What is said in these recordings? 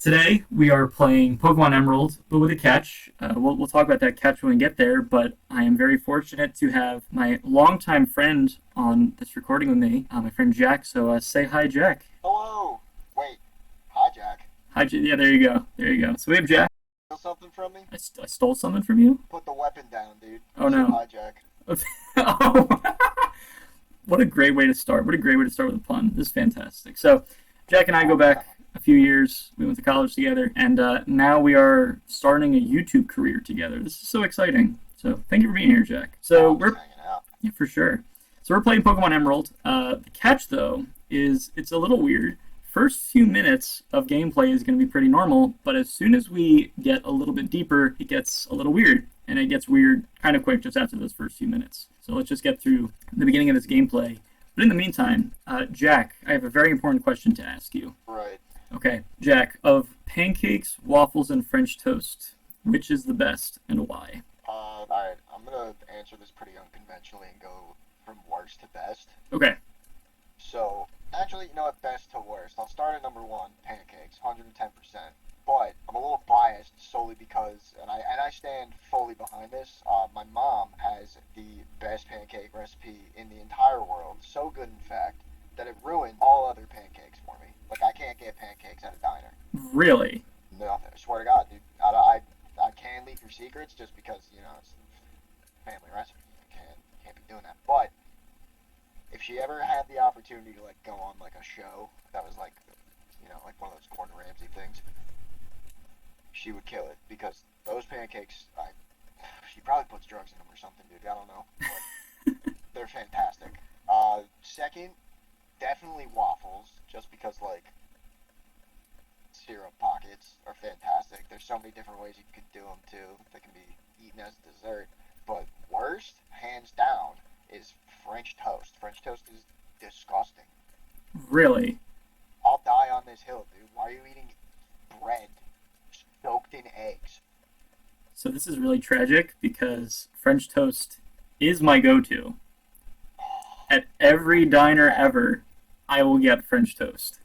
Today we are playing Pokemon Emerald, but with a catch. We'll talk about that catch when we get there, but I am very fortunate to have my longtime friend on this recording with me, my friend Jack. So say hi, Jack. Hello. Wait. Hi, Jack. Hi, yeah, there you go. There you go. So we have Jack. Steal something from me? I stole something from you? Put the weapon down, dude. Oh, Say no. hi, Jack. Oh, what a great way to start. What a great way to start with a pun. This is fantastic. So Jack and I go back a few years. We went to college together, and now we are starting a YouTube career together. This is so exciting. So thank you for being here, Jack. So I'm we're just hanging out. yeah, for sure. So we're playing Pokemon Emerald. The catch, though, is it's a little weird. First few minutes of gameplay is going to be pretty normal, but as soon as we get a little bit deeper, it gets a little weird, and it gets weird kind of quick just after those first few minutes. So let's just get through the beginning of this gameplay. But in the meantime, Jack, I have a very important question to ask you. Right. Okay, Jack, of pancakes, waffles, and French toast, which is the best and why? Alright. I'm gonna answer this pretty unconventionally and go from worst to best. Okay, So, actually, you know what? Best to worst. I'll start at number one, pancakes, 110%. But I'm a little biased solely because, and I stand fully behind this. My mom has the best pancake recipe in the entire world. So good, in fact, that it ruined all other pancakes for me. Like I can't get pancakes at a diner. really? Nothing. I swear to God, dude. I can't leak your secrets just because it's a family recipe. I can't be doing that. But if she ever had the opportunity to like go on like a show that was like like one of those Gordon Ramsay things, she would kill it because those pancakes, she probably puts drugs in them or something, dude. I don't know, but they're fantastic. Second, definitely waffles, just because like syrup pockets are fantastic. There's so many different ways you could do them too. They can be eaten as dessert. But worst, hands down, is French toast. French toast is disgusting. Really? I'll die on this hill, dude. Why are you eating bread soaked in eggs? So this is really tragic because French toast is my go-to. At every diner ever, I will get French toast.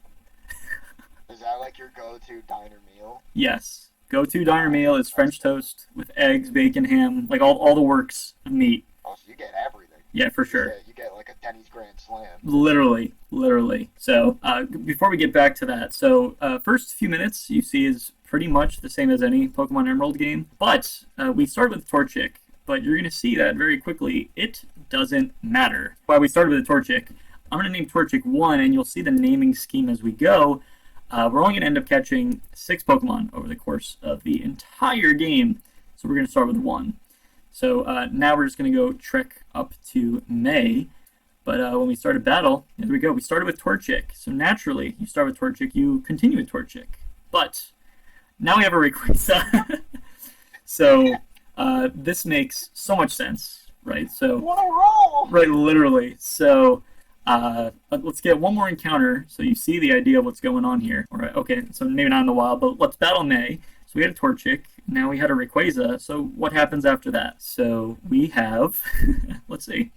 Is that like your go-to diner meal? Yes. Go-to diner meal is French toast with eggs, bacon, ham, like all the works of meat. Oh, so you get everything. Yeah, for sure. You get like a Denny's Grand Slam. Literally, literally. So before we get back to that, so first few minutes you see is pretty much the same as any Pokemon Emerald game, but we start with Torchic, but you're going to see that very quickly. It doesn't matter. Why we started with Torchic. I'm going to name Torchic 1, and you'll see the naming scheme as we go. We're only going to end up catching 6 Pokemon over the course of the entire game, so we're going to start with 1. So now we're just going to go trek up to May. But when we started battle, there we go. We started with Torchic. So naturally, you start with Torchic, you continue with Torchic. But now we have a Rayquaza. So this makes so much sense, right? So What a roll! right, literally. So let's get one more encounter so you see the idea of what's going on here. All right, okay, so maybe not in the wild, but let's battle May. So we had a Torchic, now we had a Rayquaza, so what happens after that? So we have, let's see,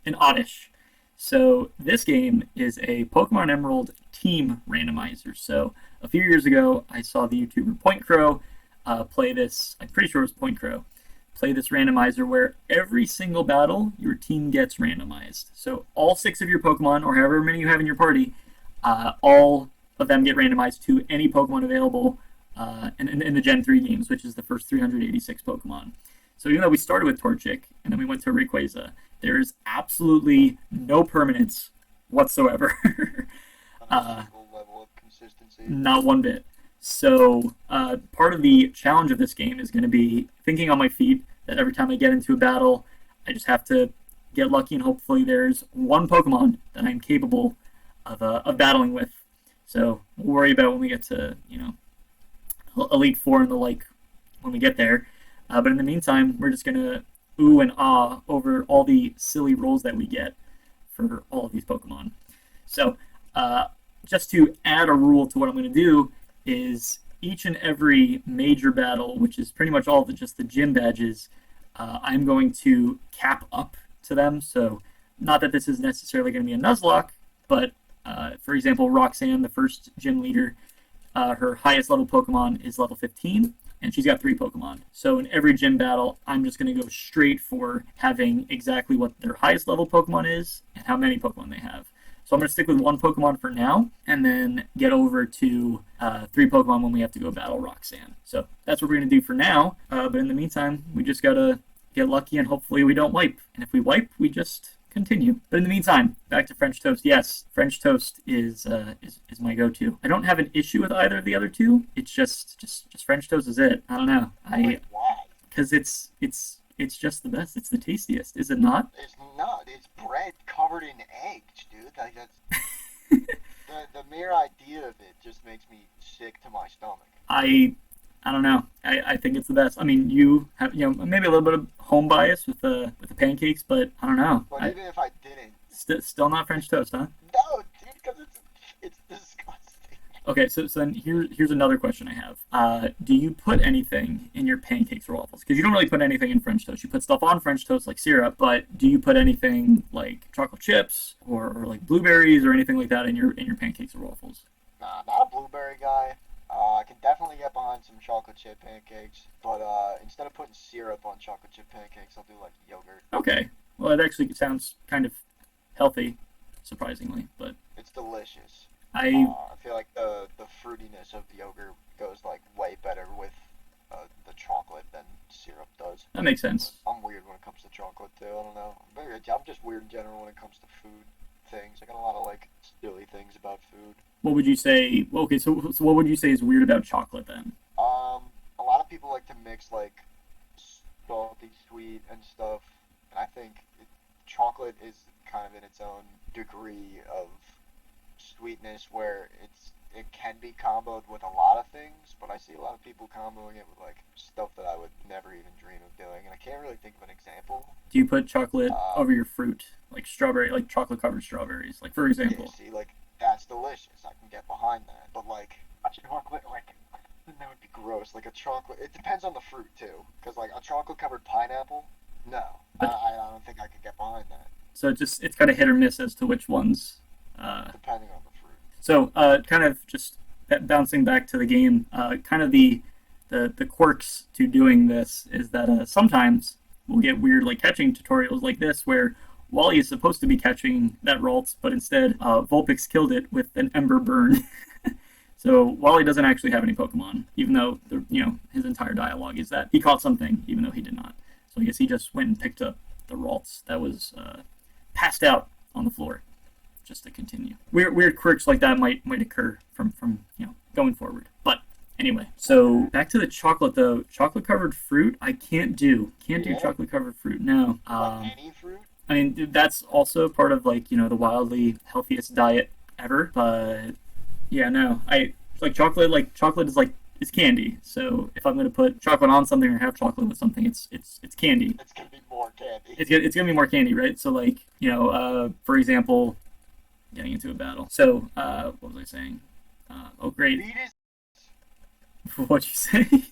an Oddish. So this game is a Pokemon Emerald team randomizer. So a few years ago, I saw the YouTuber Point Crow play this, I'm pretty sure it was Point Crow, play this randomizer where every single battle, your team gets randomized. So all 6 of your Pokemon, or however many you have in your party, all of them get randomized to any Pokemon available in the Gen 3 games, which is the first 386 Pokemon. So even though we started with Torchic, and then we went to Rayquaza, there is absolutely no permanence whatsoever. On a single level of consistency. Not one bit. So part of the challenge of this game is going to be thinking on my feet that every time I get into a battle, I just have to get lucky and hopefully there's one Pokemon that I'm capable of battling with. So we'll worry about when we get to, Elite Four and the like when we get there. But in the meantime, we're just going to ooh and ah over all the silly rolls that we get for all of these Pokemon. So just to add a rule to what I'm going to do is each and every major battle, which is pretty much all of just the gym badges, I'm going to cap up to them. So not that this is necessarily going to be a Nuzlocke, but for example, Roxanne, the first gym leader, her highest level Pokemon is level 15, and she's got 3 Pokemon. So in every gym battle, I'm just going to go straight for having exactly what their highest level Pokemon is and how many Pokemon they have. So I'm going to stick with 1 Pokemon for now, and then get over to 3 Pokemon when we have to go battle Roxanne. So that's what we're going to do for now. But in the meantime, we just got to get lucky, and hopefully we don't wipe. And if we wipe, we just continue. But in the meantime, back to French toast. Yes, French toast is my go-to. I don't have an issue with either of the other two. It's just French toast is it. I don't know. Why? Because it's just the best. It's the tastiest. Is it not? It's not. It's bread covered in eggs, dude. Like that's the mere idea of it just makes me sick to my stomach. I don't know. I think it's the best. I mean, you have maybe a little bit of home bias with the pancakes, but I don't know. But even if I didn't, still not French toast, huh? no, dude, because it's disgusting. Okay, so then here's another question I have. Do you put anything in your pancakes or waffles? Because you don't really put anything in French toast. You put stuff on French toast like syrup, but do you put anything like chocolate chips or like blueberries or anything like that in your pancakes or waffles? Nah, not a blueberry guy. I can definitely get behind some chocolate chip pancakes, but instead of putting syrup on chocolate chip pancakes, I'll do like yogurt. Okay, well it actually sounds kind of healthy, surprisingly, but it's delicious. I feel like the fruitiness of the yogurt goes like way better with the chocolate than syrup does. That makes sense. I'm weird when it comes to chocolate too. I don't know. I'm just weird in general when it comes to food things. I got a lot of like silly things about food. What would you say? Okay, so what would you say is weird about chocolate then? A lot of people like to mix like salty, sweet, and stuff, and I think chocolate is kind of in its own degree of sweetness where it can be comboed with a lot of things, but I see a lot of people comboing it with like stuff that I would never even dream of doing, and I can't really think of an example. Do you put chocolate over your fruit, like strawberry, like chocolate covered strawberries, like for example? Yeah, see, like that's delicious. I can get behind that, but like a chocolate, like that would be gross. Like a chocolate, it depends on the fruit too, because like a chocolate covered pineapple, no, I don't think I could get behind that. So it's kind of hit or miss as to which ones. Depending on the fruit. So kind of just bouncing back to the game, kind of the quirks to doing this is that sometimes we'll get weird like catching tutorials like this where Wally is supposed to be catching that Ralts, but instead Vulpix killed it with an Ember Burn. So Wally doesn't actually have any Pokemon, even though his entire dialogue is that he caught something, even though he did not. So I guess he just went and picked up the Ralts that was passed out on the floor. Just to continue, weird quirks like that might occur from going forward. But anyway, so back to the chocolate though. Chocolate covered fruit, I can't do chocolate covered fruit. No. Like any fruit? I mean, that's also part of like the wildly healthiest diet ever. But yeah, no, I like chocolate. Like chocolate is like it's candy. So if I'm gonna put chocolate on something or have chocolate with something, it's candy. It's gonna be more candy. It's gonna be more candy, right? So like for example, getting into a battle. So what was I saying? Oh great. What'd you say?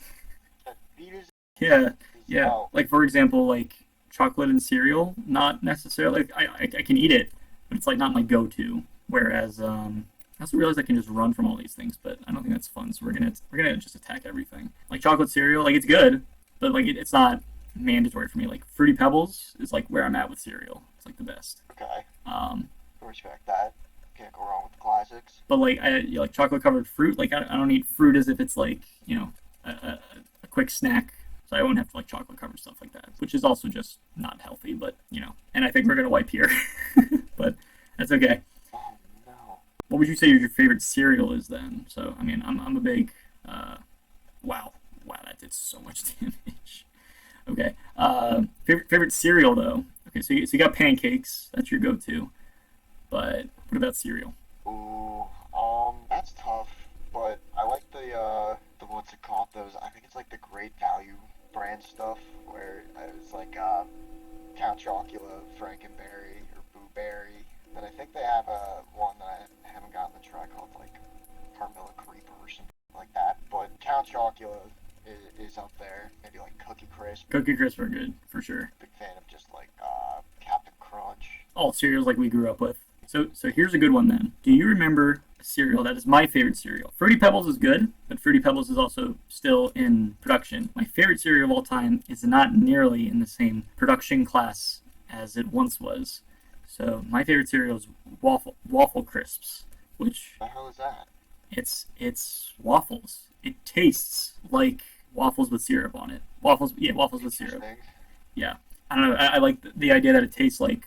Yeah. Like for example, like chocolate and cereal, not necessarily. I can eat it, but it's like not my go-to. Whereas I also realize I can just run from all these things, but I don't think that's fun. So we're gonna just attack everything. Like chocolate cereal, like it's good, but like it's not mandatory for me. Like Fruity Pebbles is like where I'm at with cereal. It's like the best. Okay. I respect that. Can't go wrong with the classics. But like like chocolate covered fruit, like I don't eat fruit as if it's like a quick snack. So I won't have to like chocolate covered stuff like that, which is also just not healthy. But and I think we're gonna wipe here, but that's okay. Oh no. What would you say your favorite cereal is then? So I mean I'm a big wow that did so much damage. Okay, favorite cereal though. Okay, so you got pancakes. That's your go-to. But what about cereal? Ooh, that's tough. But I like the what's it called? I think it's like the Great Value brand stuff, where it's like Count Chocula, Frankenberry, or Boo Berry. And I think they have one that I haven't gotten to try called like Carmilla Creeper or something like that. But Count Chocula is up there. Maybe like Cookie Crisp. Cookie Crisp are good for sure. Big fan of just like Captain Crunch. All cereals like we grew up with. So here's a good one then. Do you remember a cereal that is my favorite cereal? Fruity Pebbles is good, but Fruity Pebbles is also still in production. My favorite cereal of all time is not nearly in the same production class as it once was. So my favorite cereal is waffle crisps, which What the hell is that? it's waffles. It tastes like waffles with syrup on it. Waffles with syrup. Interesting. Yeah, I don't know. I like the idea that it tastes like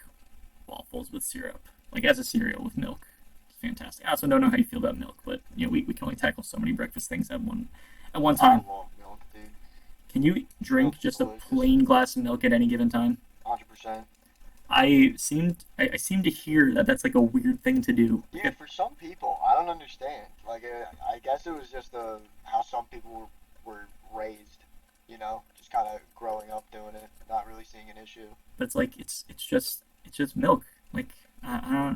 waffles with syrup, like as a cereal with milk. It's fantastic. I also don't know how you feel about milk, but we can only tackle so many breakfast things at one I time. love milk, dude. Can you drink Milk's just a delicious. plain glass of milk at any given time? 100%. I seem to hear that that's like a weird thing to do. Yeah, for some people, I don't understand. Like, I guess it was just how some people were raised, just kind of growing up doing it, not really seeing an issue. But it's like it's just milk. Like I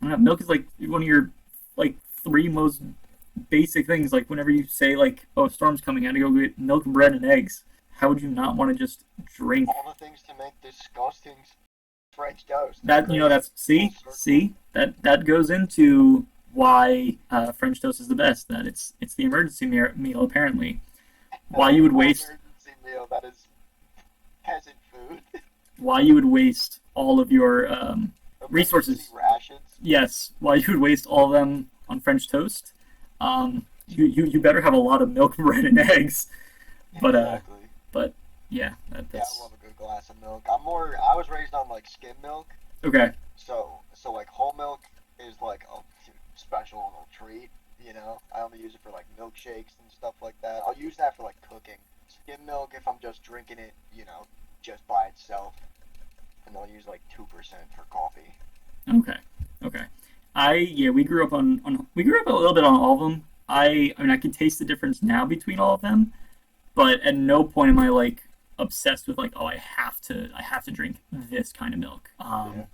don't know. Milk is like one of your like three most basic things. Like whenever you say like, "Oh, a storm's coming," I had to go get milk, bread, and eggs. How would you not want to just drink All the things to make disgusting French toast. that? That's see that goes into why French toast is the best. That it's the emergency meal apparently. Why you would waste Emergency meal that is peasant food. why you would waste all of your resources. Emergency rations. Yes, why you would waste all of them on French toast. You better have a lot of milk, bread, and eggs. But Exactly. but yeah, Yeah, that's I love a good glass of milk. I was raised on like skim milk, okay. so like whole milk is like a special little treat. I only use it for like milkshakes and stuff like that. I'll use that for like cooking. Skim milk if I'm just drinking it, just by itself, and I'll use like 2% for coffee. Okay. We grew up we grew up a little bit on all of them. I mean I can taste the difference now between all of them, but at no point am I like obsessed with like, oh, I have to drink this kind of milk. Yeah.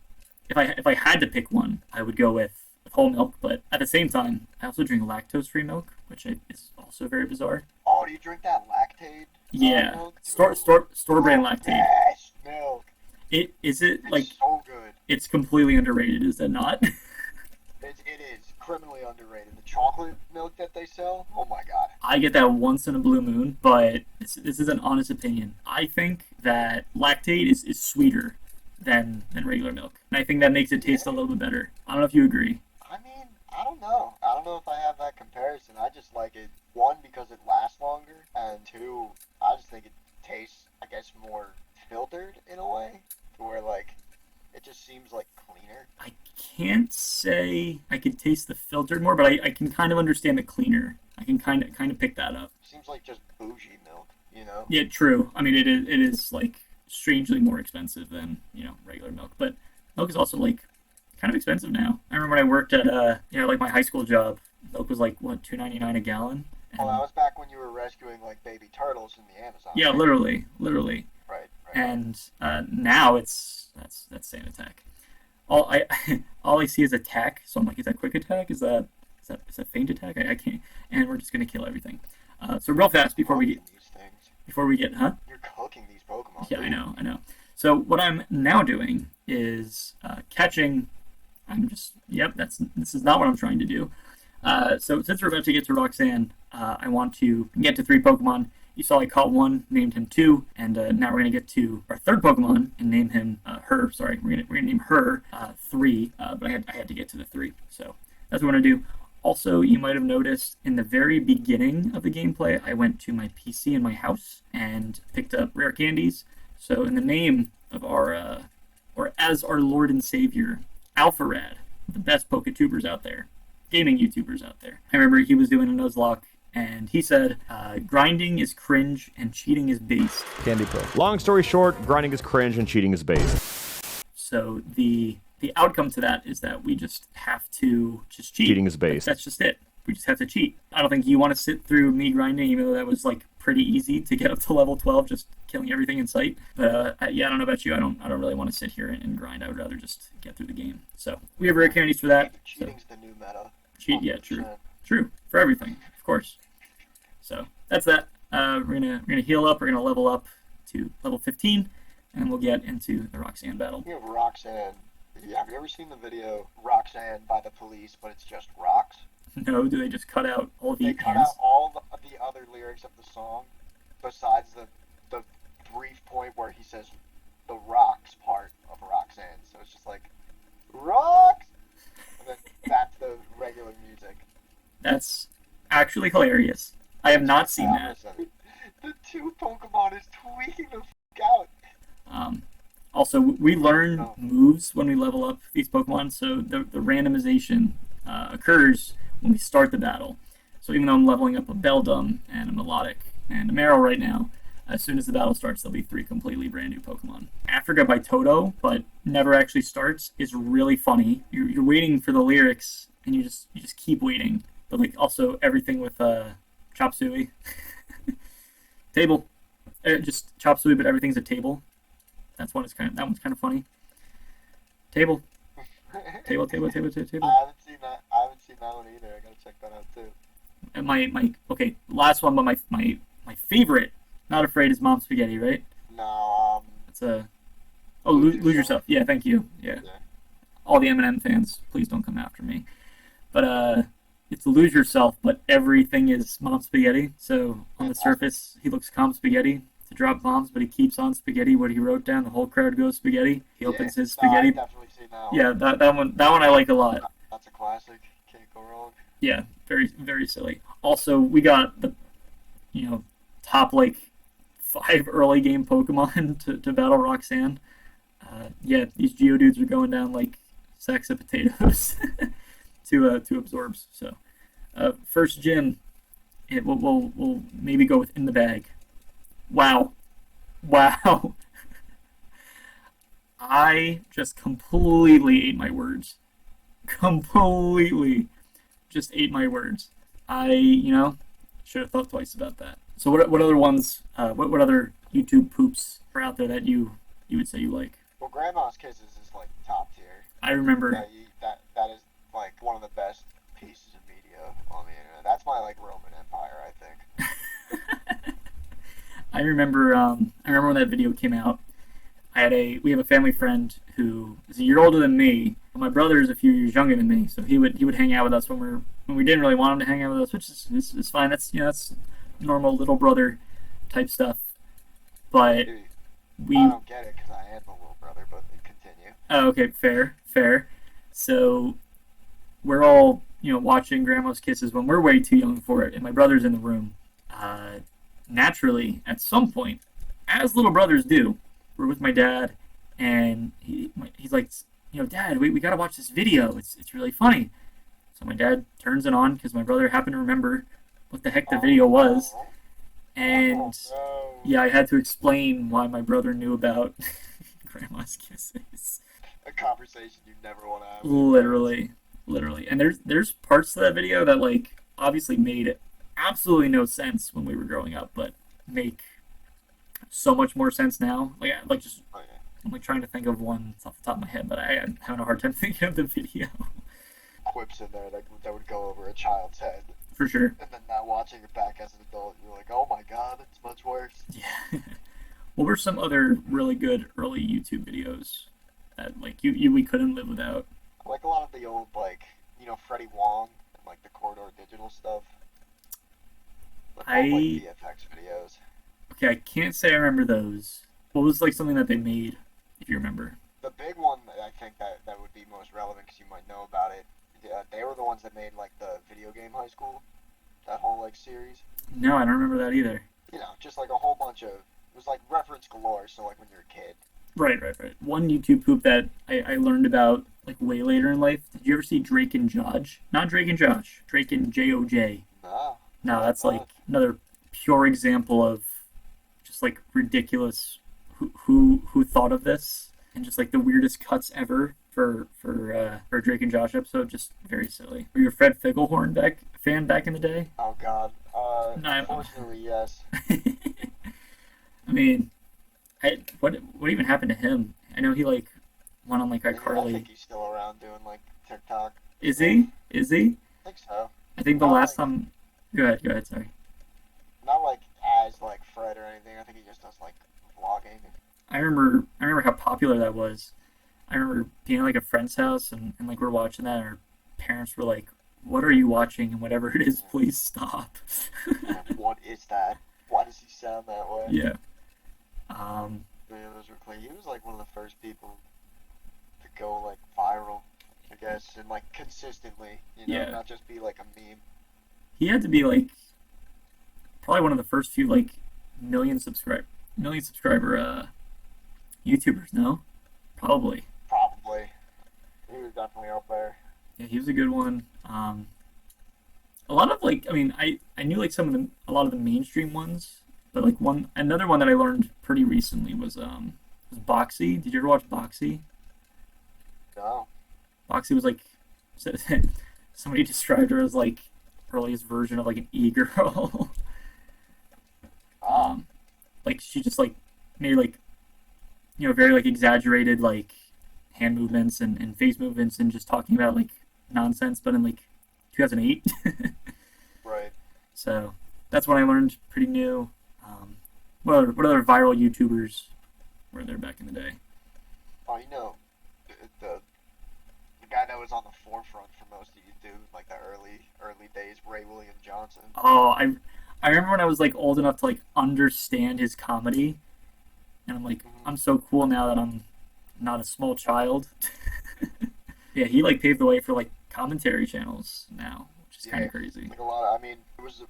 If I had to pick one, I would go with whole milk, but at the same time, I also drink lactose-free milk, which is also very bizarre. Oh, do you drink that Lactaid? Yeah, Milk? store brand Lactaid. Best milk. Is it It's like so good. it's completely underrated? Is that not? It is criminally underrated. The chocolate milk that they sell, oh my god. I get that once in a blue moon, but this is an honest opinion. I think that Lactaid is sweeter than regular milk, and I think that makes it taste a little bit better. I don't know if you agree. I mean, I don't know. I don't know if I have that comparison. I just like it, one, because it lasts longer, and two, I just think it tastes, I guess, more filtered in a way, to where, like, it just seems, like, cleaner. I can't say I could taste the filtered more, but I can kind of understand the cleaner. I can kind of pick that up. Seems like just bougie milk. Yeah, true. I mean, it is like strangely more expensive than regular milk, but milk is also like kind of expensive now. I remember when I worked at like my high school job, milk was like what $2.99 a gallon. Oh, that was back when you were rescuing, like, baby turtles in the Amazon. Yeah, right? literally. Right. And now that's sand attack. All I see is attack, so I'm like, is that quick attack? Is that feint attack? I can't. And we're just gonna kill everything. So real fast before we Cooking these things. get You're cooking these Pokemon. Yeah, dude. I know. So what I'm now doing is catching. This is not what I'm trying to do. So since we're about to get to Roxanne, I want to get to 3 Pokemon. You saw I caught one, named him 2, and now we're gonna get to our 3rd Pokemon and name him her. Sorry, we're gonna name her 3, but I had to get to the 3. So that's what we're gonna do. Also, you might have noticed in the very beginning of the gameplay, I went to my PC in my house and picked up rare candies. So in the name of our, or as our Lord and Savior, Alpharad, the best Poketubers out there, gaming YouTubers out there. I remember he was doing a Nuzlocke, and he said, grinding is cringe and cheating is base. Candy Pro. Long story short, grinding is cringe and cheating is base. So the outcome to that is that we just have to just cheat. Cheating is base. That's just it. We just have to cheat. I don't think you want to sit through me grinding, even though that was like pretty easy to get up to level 12, just killing everything in sight. But I don't know about you. I don't really want to sit here and grind. I would rather just get through the game. So we have rare candies for that. So, Cheating's the new meta. yeah, true. 100%. True for everything, of course. So that's that. We're gonna heal up. We're gonna level up to level 15, and we'll get into the Roxanne battle. You have Roxanne, the Yeah, have you ever seen the video Roxanne by the Police, but it's just rocks? No, do they just cut out all They the cut ends? out all the other lyrics of the song, besides the brief point where he says the rocks part of Roxanne. So it's just like rocks, and then that's the regular music. That's actually hilarious. I have not seen that. The two Pokemon is tweaking the out. Also, we learn moves when we level up these Pokemon, so the randomization occurs when we start the battle. So even though I'm leveling up a Beldum and a Melodic and a Marill right now, as soon as the battle starts, there'll be 3 completely brand new Pokemon. Africa by Toto, but never actually starts, is really funny. You're waiting for the lyrics, and you just keep waiting. But like also everything with Chop Suey, table, just Chop Suey, but everything's a table. That one's kind of funny. Table. Table. I haven't seen that. I haven't seen that one either. I gotta check that out too. And my okay, last one, but my favorite, Not Afraid, is Mom Spaghetti, right? No, It's a lose yourself. Yeah, thank you. Yeah. All the Eminem fans, please don't come after me. But it's Lose Yourself, but everything is Mom Spaghetti. So on the surface, he looks calm spaghetti to drop bombs, but he keeps on spaghetti. What he wrote down, the whole crowd goes spaghetti. He opens his spaghetti. I've definitely seen that one. Yeah, that one I like a lot. That's a classic. Can't go wrong. Yeah, very very silly. Also, we got the top like 5 early game Pokemon to battle Roxanne. Yeah, these Geodudes are going down like sacks of potatoes to absorbs. So first gym, we'll maybe go with In the Bag. Wow. I just completely ate my words. Completely just ate my words. I should have thought twice about that. So what other ones, what other YouTube poops are out there that you would say you like? Well, Grandma's Kisses is like top tier. I remember. That is like one of the best pieces of media on the internet. That's my like Roman Empire, I think. I remember when that video came out. We have a family friend who is a year older than me. My brother is a few years younger than me, so he would hang out with us when we didn't really want him to hang out with us, which is fine. That's normal little brother type stuff. But Dude, we. I don't get it because I am a little brother, but continue. Oh, okay, fair. So we're all watching Grandma's Kisses when we're way too young for it, and my brother's in the room. Naturally, at some point, as little brothers do, we're with my dad, and he's like, Dad, we gotta watch this video. It's really funny. So my dad turns it on because my brother happened to remember what the heck the video was, and yeah, I had to explain why my brother knew about Grandma's Kisses. A conversation you never want to have. Literally, and there's parts of that video that like obviously made absolutely no sense when we were growing up, but make so much more sense now. Like just I'm like trying to think of one off the top of my head, but I'm having a hard time thinking of the video. Quips in there that would go over a child's head. For sure. And then now watching it back as an adult, you're like, oh my god, it's much worse. Yeah. What were some other really good early YouTube videos that like we couldn't live without? I like a lot of the old Freddie Wong and like the Corridor Digital stuff. Like VFX videos. Okay, I can't say I remember those. What was like something that they made, if you remember? The big one I think that would be most relevant because you might know about it. They were the ones that made like the Video Game High School, that whole like series. No, I don't remember that either. Just like a whole bunch of, it was like reference galore. So like when you're a kid. Right. One YouTube poop that I learned about like way later in life. Did you ever see Drake and Josh? Not Drake and Josh. Drake and J.O.J. No, that's like another pure example of just like ridiculous. Who thought of this? And just like the weirdest cuts ever for a Drake and Josh episode. Just very silly. Were you a Fred Figglehorn fan back in the day? Oh God. Unfortunately, yes. I mean, what even happened to him? I know he like went on like iCarly. I think he's still around doing like TikTok. Is he? I think so. I think the last time. Go ahead. Sorry. Not like as like Fred or anything. I think he just does like vlogging. I remember how popular that was. I remember being at like a friend's house and like we're watching that, and our parents were like, "What are you watching?" And whatever it is, please stop. What is that? Why does he sound that way? Yeah. Um, Yeah, those were clean. He was like one of the first people to go like viral, I guess, and like consistently, Yeah. not just be like a meme. he had to be like probably one of the first few like million subscriber YouTubers. No, probably. Probably. He was definitely up there. Yeah, he was a good one. A lot of like, I mean, I knew like a lot of the mainstream ones, but like another one that I learned pretty recently was Boxy. Did you ever watch Boxy? No. Boxy was like somebody described her as like earliest version of like an e-girl. Ah, Like she just like made like very like exaggerated like hand movements and face movements and just talking about like nonsense, but in like 2008. right. So that's what I learned. Pretty new. What other viral YouTubers were there back in the day? Oh, the guy that was on the forefront for most of YouTube, like the early days, Ray William Johnson. Oh, I remember when I was like old enough to like understand his comedy, and I'm like, I'm so cool now that I'm not a small child. Yeah, he like paved the way for like commentary channels now, which is kind Yeah, of crazy. like a lot. I mean, it was.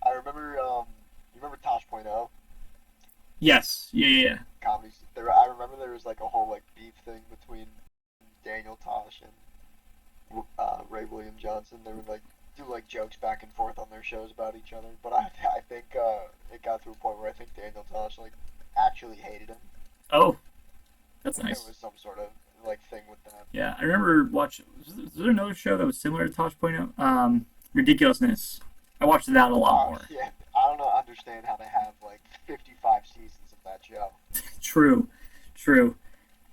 I remember. You remember Tosh Point oh Yes, yeah. comedies? I remember there was like a whole like beef thing between Daniel Tosh and Ray William Johnson. They would like do like jokes back and forth on their shows about each other. But I think it got to a point where I think Daniel Tosh like actually hated him. Oh, that's I think nice. there was some sort of like thing with them. Yeah, I remember watching. Was there another show that was similar to Tosh Point oh? Ridiculousness. I watched that a lot more. Yeah, I don't know. Understand how they have like 55 seasons of that show. True.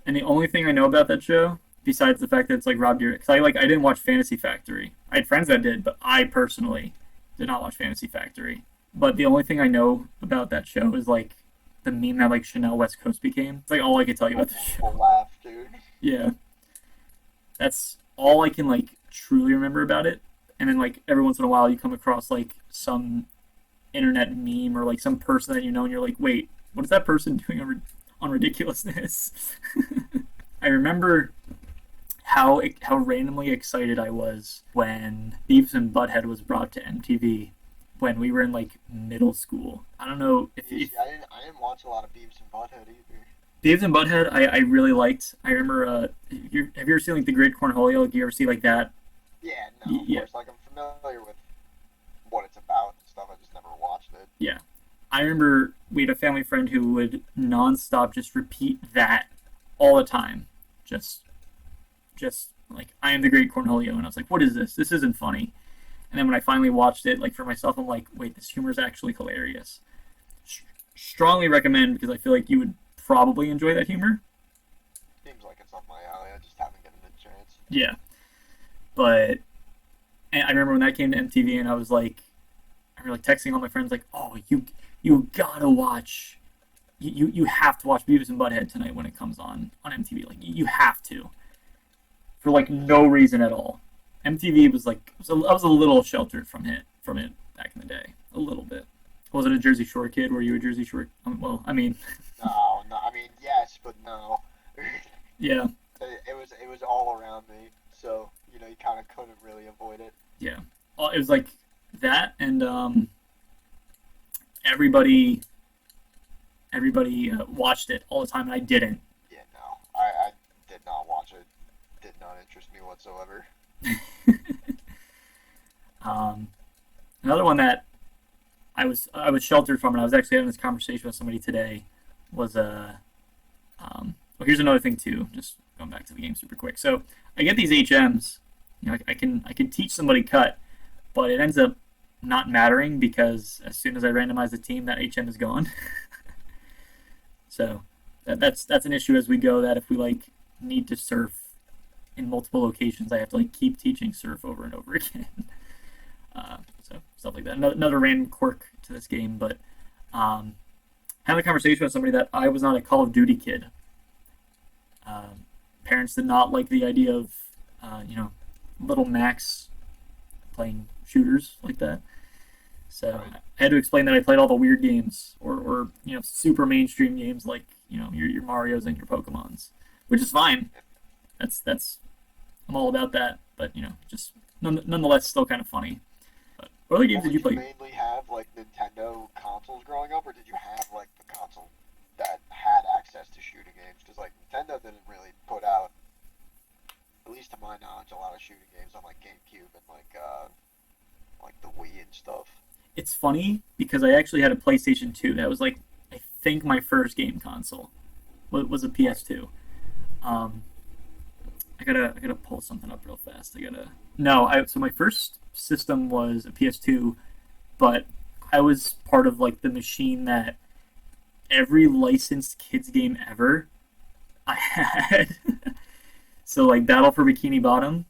And the only thing I know about that show, besides the fact that it's like Rob Dyrdek, because I didn't watch Fantasy Factory. I had friends that did, but I personally did not watch Fantasy Factory. But the only thing I know about that show is like the meme that like Chanel West Coast became. It's like all I could tell you about the show. People laugh, dude. Yeah, that's all I can like truly remember about it. And then like every once in a while you come across like some internet meme or like some person that you know and you're like, wait, what is that person doing on Ridiculousness? I remember how randomly excited I was when Beavis and Butthead was brought to MTV when we were in like middle school. I don't know if I didn't watch a lot of Beavis and Butthead either. Beavis and Butthead I really liked. I remember have you ever seen like the Great Cornholio? Like you ever see like that? Yeah, no, of Yeah. course. Like I'm familiar with what it's about and stuff. I just never watched it. Yeah. I remember we had a family friend who would nonstop just repeat that all the time. Just like, I am the Great Cornholio. And I was like, what is this? This isn't funny. And then when I finally watched it, like for myself, I'm like, wait, this humor is actually hilarious. Strongly recommend because I feel like you would probably enjoy that humor. Seems like it's up my alley. I just haven't given it a chance. Yeah. But and I remember when that came to MTV and I remember like texting all my friends like, oh, you gotta watch. You have to watch Beavis and Butthead tonight when it comes on MTV. Like you have to, for like no reason at all. MTV was like I was a little sheltered from it back in the day, a little bit. I wasn't a Jersey Shore kid. Were you a Jersey Shore? Well, I mean, No. I mean, yes, but no. yeah, It was all around me, so you kind of couldn't really avoid it. yeah. It was like that, and everybody watched it all the time, and I didn't. Yeah, no, I did not watch it. Did not interest me whatsoever. Another one that I was sheltered from, and I was actually having this conversation with somebody today. Was well, here's another thing too. Just going back to the game super quick. So I get these HMs. I can teach somebody cut, but it ends up not mattering because as soon as I randomize the team, that HM is gone. So that's an issue as we go. That if we like need to surf in multiple locations, I have to like keep teaching surf over and over again. So stuff like that. Another random quirk to this game, but had a conversation with somebody that I was not a Call of Duty kid. parents did not like the idea of, little Max playing shooters like that. So Right. I had to explain that I played all the weird games or super mainstream games like your Mario's and your Pokemon's, which is fine. That's I'm all about that, but just nonetheless still kind of funny. But what other games Well, did you did you play? mainly have like Nintendo consoles growing up, or did you have like the console that had access to shooting games? Because like Nintendo didn't really put out, at least to my knowledge, a lot of shooting games on like GameCube and like the Wii and stuff. It's funny because I actually had a PlayStation 2. That was like I think my first game console was a PS2. Um, I gotta pull something up real fast. So my first system was a PS2, but I was part of like the machine that every licensed kids game ever I had. So like Battle for Bikini Bottom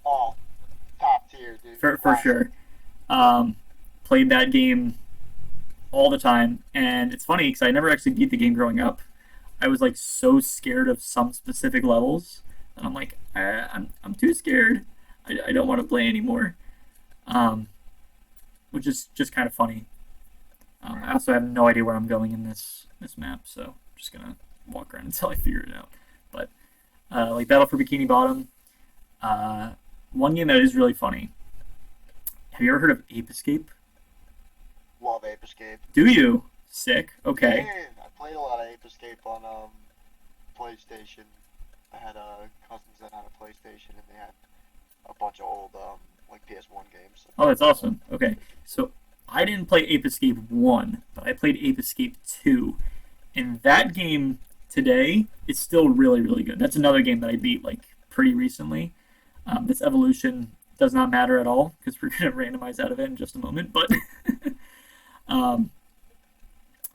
Oh, top tier, dude. for Classic. sure. Um, Played that game all the time, and it's funny because I never actually beat the game growing up. I was like so scared of some specific levels that I'm like, I'm too scared. I don't want to play anymore. Um, which is just kind of funny. I also have no idea where I'm going in this map, so I'm just gonna walk around until I figure it out. But like Battle for Bikini Bottom, one game that is really funny. Have you ever heard of Ape Escape? Love Ape Escape. Do you? Sick. Okay. Yeah, I played a lot of Ape Escape on PlayStation. I had cousins that had a PlayStation, and they had a bunch of old like PS1 games. Oh, that's awesome. Okay. So I didn't play Ape Escape 1, but I played Ape Escape 2. And that game today is still really, really good. That's another game that I beat like pretty recently. This evolution does not matter at all because we're going to randomize out of it in just a moment. But um,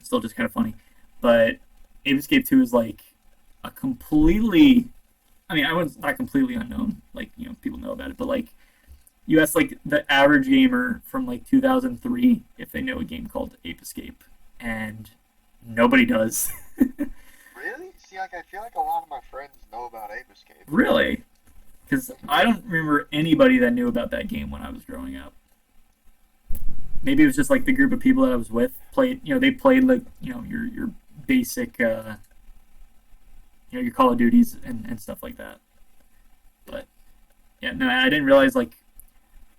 still just kind of funny. But Ape Escape 2 is like a completely, I mean, I was not completely unknown. Like, people know about it. But like, you ask like the average gamer from like 2003 if they know a game called Ape Escape. And nobody does. Really? See, like I feel like a lot of my friends know about Ape Escape. Really? Because I don't remember anybody that knew about that game when I was growing up. Maybe it was just like the group of people that I was with played. They played like your basic, your Call of Duties and stuff like that. But yeah, no, I didn't realize like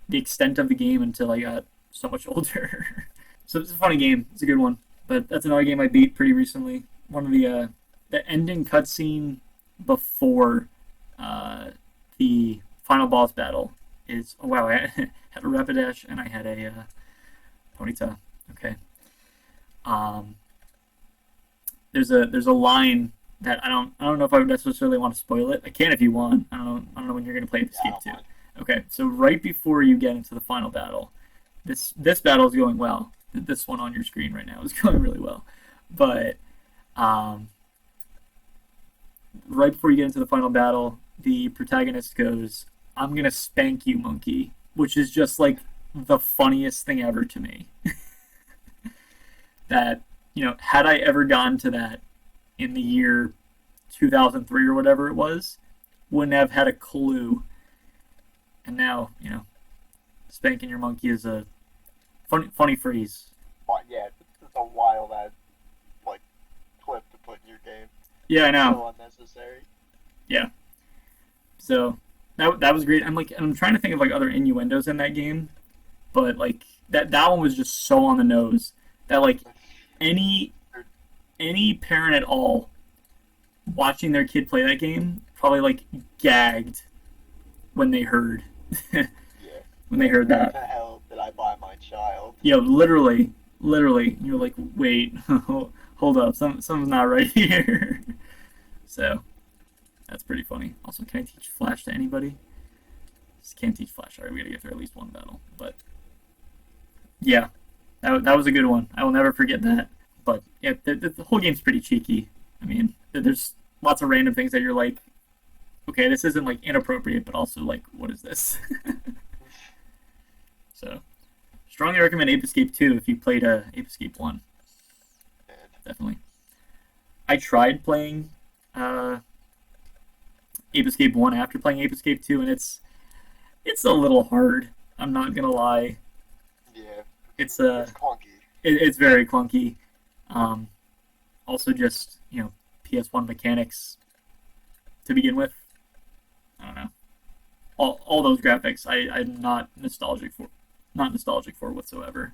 the extent of the game until I got so much older. So it's a funny game. It's a good one. But that's another game I beat pretty recently. One of the ending cutscene before the final boss battle is I had a Rapidash and I had a Ponyta. Okay. There's a line that I don't know if I would necessarily want to spoil it. I can if you want. I don't know when you're gonna play Yeah, I Escape don't 2. mind. Okay, so right before you get into the final battle, this battle is going well. This one on your screen right now is going really well, but right before you get into the final battle, the protagonist goes, "I'm gonna spank you, monkey," which is just like the funniest thing ever to me. That had I ever gone to that in the year 2003 or whatever it was, wouldn't have had a clue. And now, spanking your monkey is a funny phrase. But yeah, it's a wild ass like clip to put in your game. Yeah, I know. So unnecessary. Yeah. So that was great. I'm trying to think of like other innuendos in that game, but like that one was just so on the nose that like any parent at all watching their kid play that game probably like gagged when they heard Yeah. when they heard What that. the hell did I buy my child? Yo, literally, you're like, wait, hold up, something's not right here. So that's pretty funny. Also, can I teach Flash to anybody? Just can't teach Flash. Alright, we gotta get through at least one battle. But yeah, that was a good one. I will never forget that. But yeah, the whole game's pretty cheeky. I mean, there's lots of random things that you're like, okay, this isn't like inappropriate, but also like, what is this? So, strongly recommend Ape Escape 2 if you played Ape Escape 1. And Definitely. I tried playing Ape Escape 1 after playing Ape Escape 2, and it's a little hard. I'm not gonna lie. Yeah, It's it's clunky. it's very clunky. Um, Also, just PS1 mechanics to begin with. I don't know. All those graphics, I'm not nostalgic for whatsoever,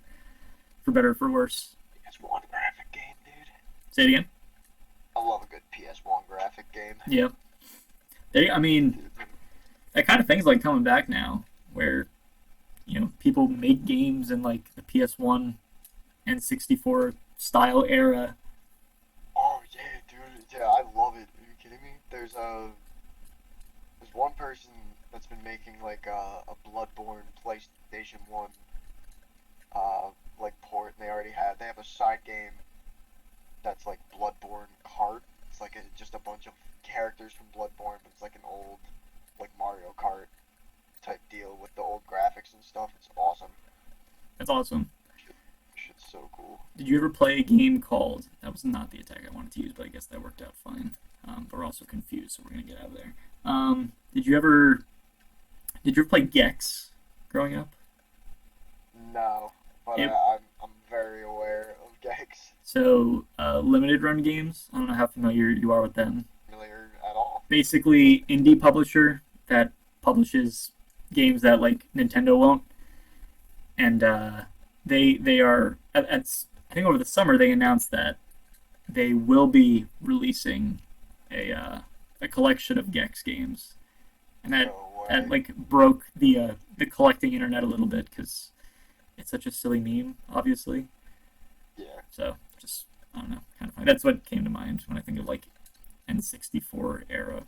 for better or for worse. PS1 graphic game, dude. Say it again. I love a good PS1 graphic game. Yeah. I mean, that kind of thing's like coming back now, where people make games in like the PS1 and 64 style era. Oh yeah, dude. Yeah, I love it. Are you kidding me? There's one person that's been making like a Bloodborne PlayStation 1 like port, and they have a side game that's like Bloodborne Kart. It's like just a bunch of characters from Bloodborne, but it's like an old like Mario Kart type deal with the old graphics and stuff. It's awesome. That's awesome. Shit's so cool. Did you ever play a game called? That was not the attack I wanted to use, but I guess that worked out fine. But we're also confused, so we're gonna get out of there. Did you ever play Gex growing up? No, but Yep. I'm very aware of Gex. So limited run games. I don't know how familiar you are with them. Familiar at all? Basically, indie publisher that publishes games that like Nintendo won't, and they are I think over the summer they announced that they will be releasing a collection of Gex games, and that No way. that like broke the collecting internet a little bit because it's such a silly meme, obviously. Yeah. So just I don't know, kind of funny. That's what came to mind when I think of like N64 era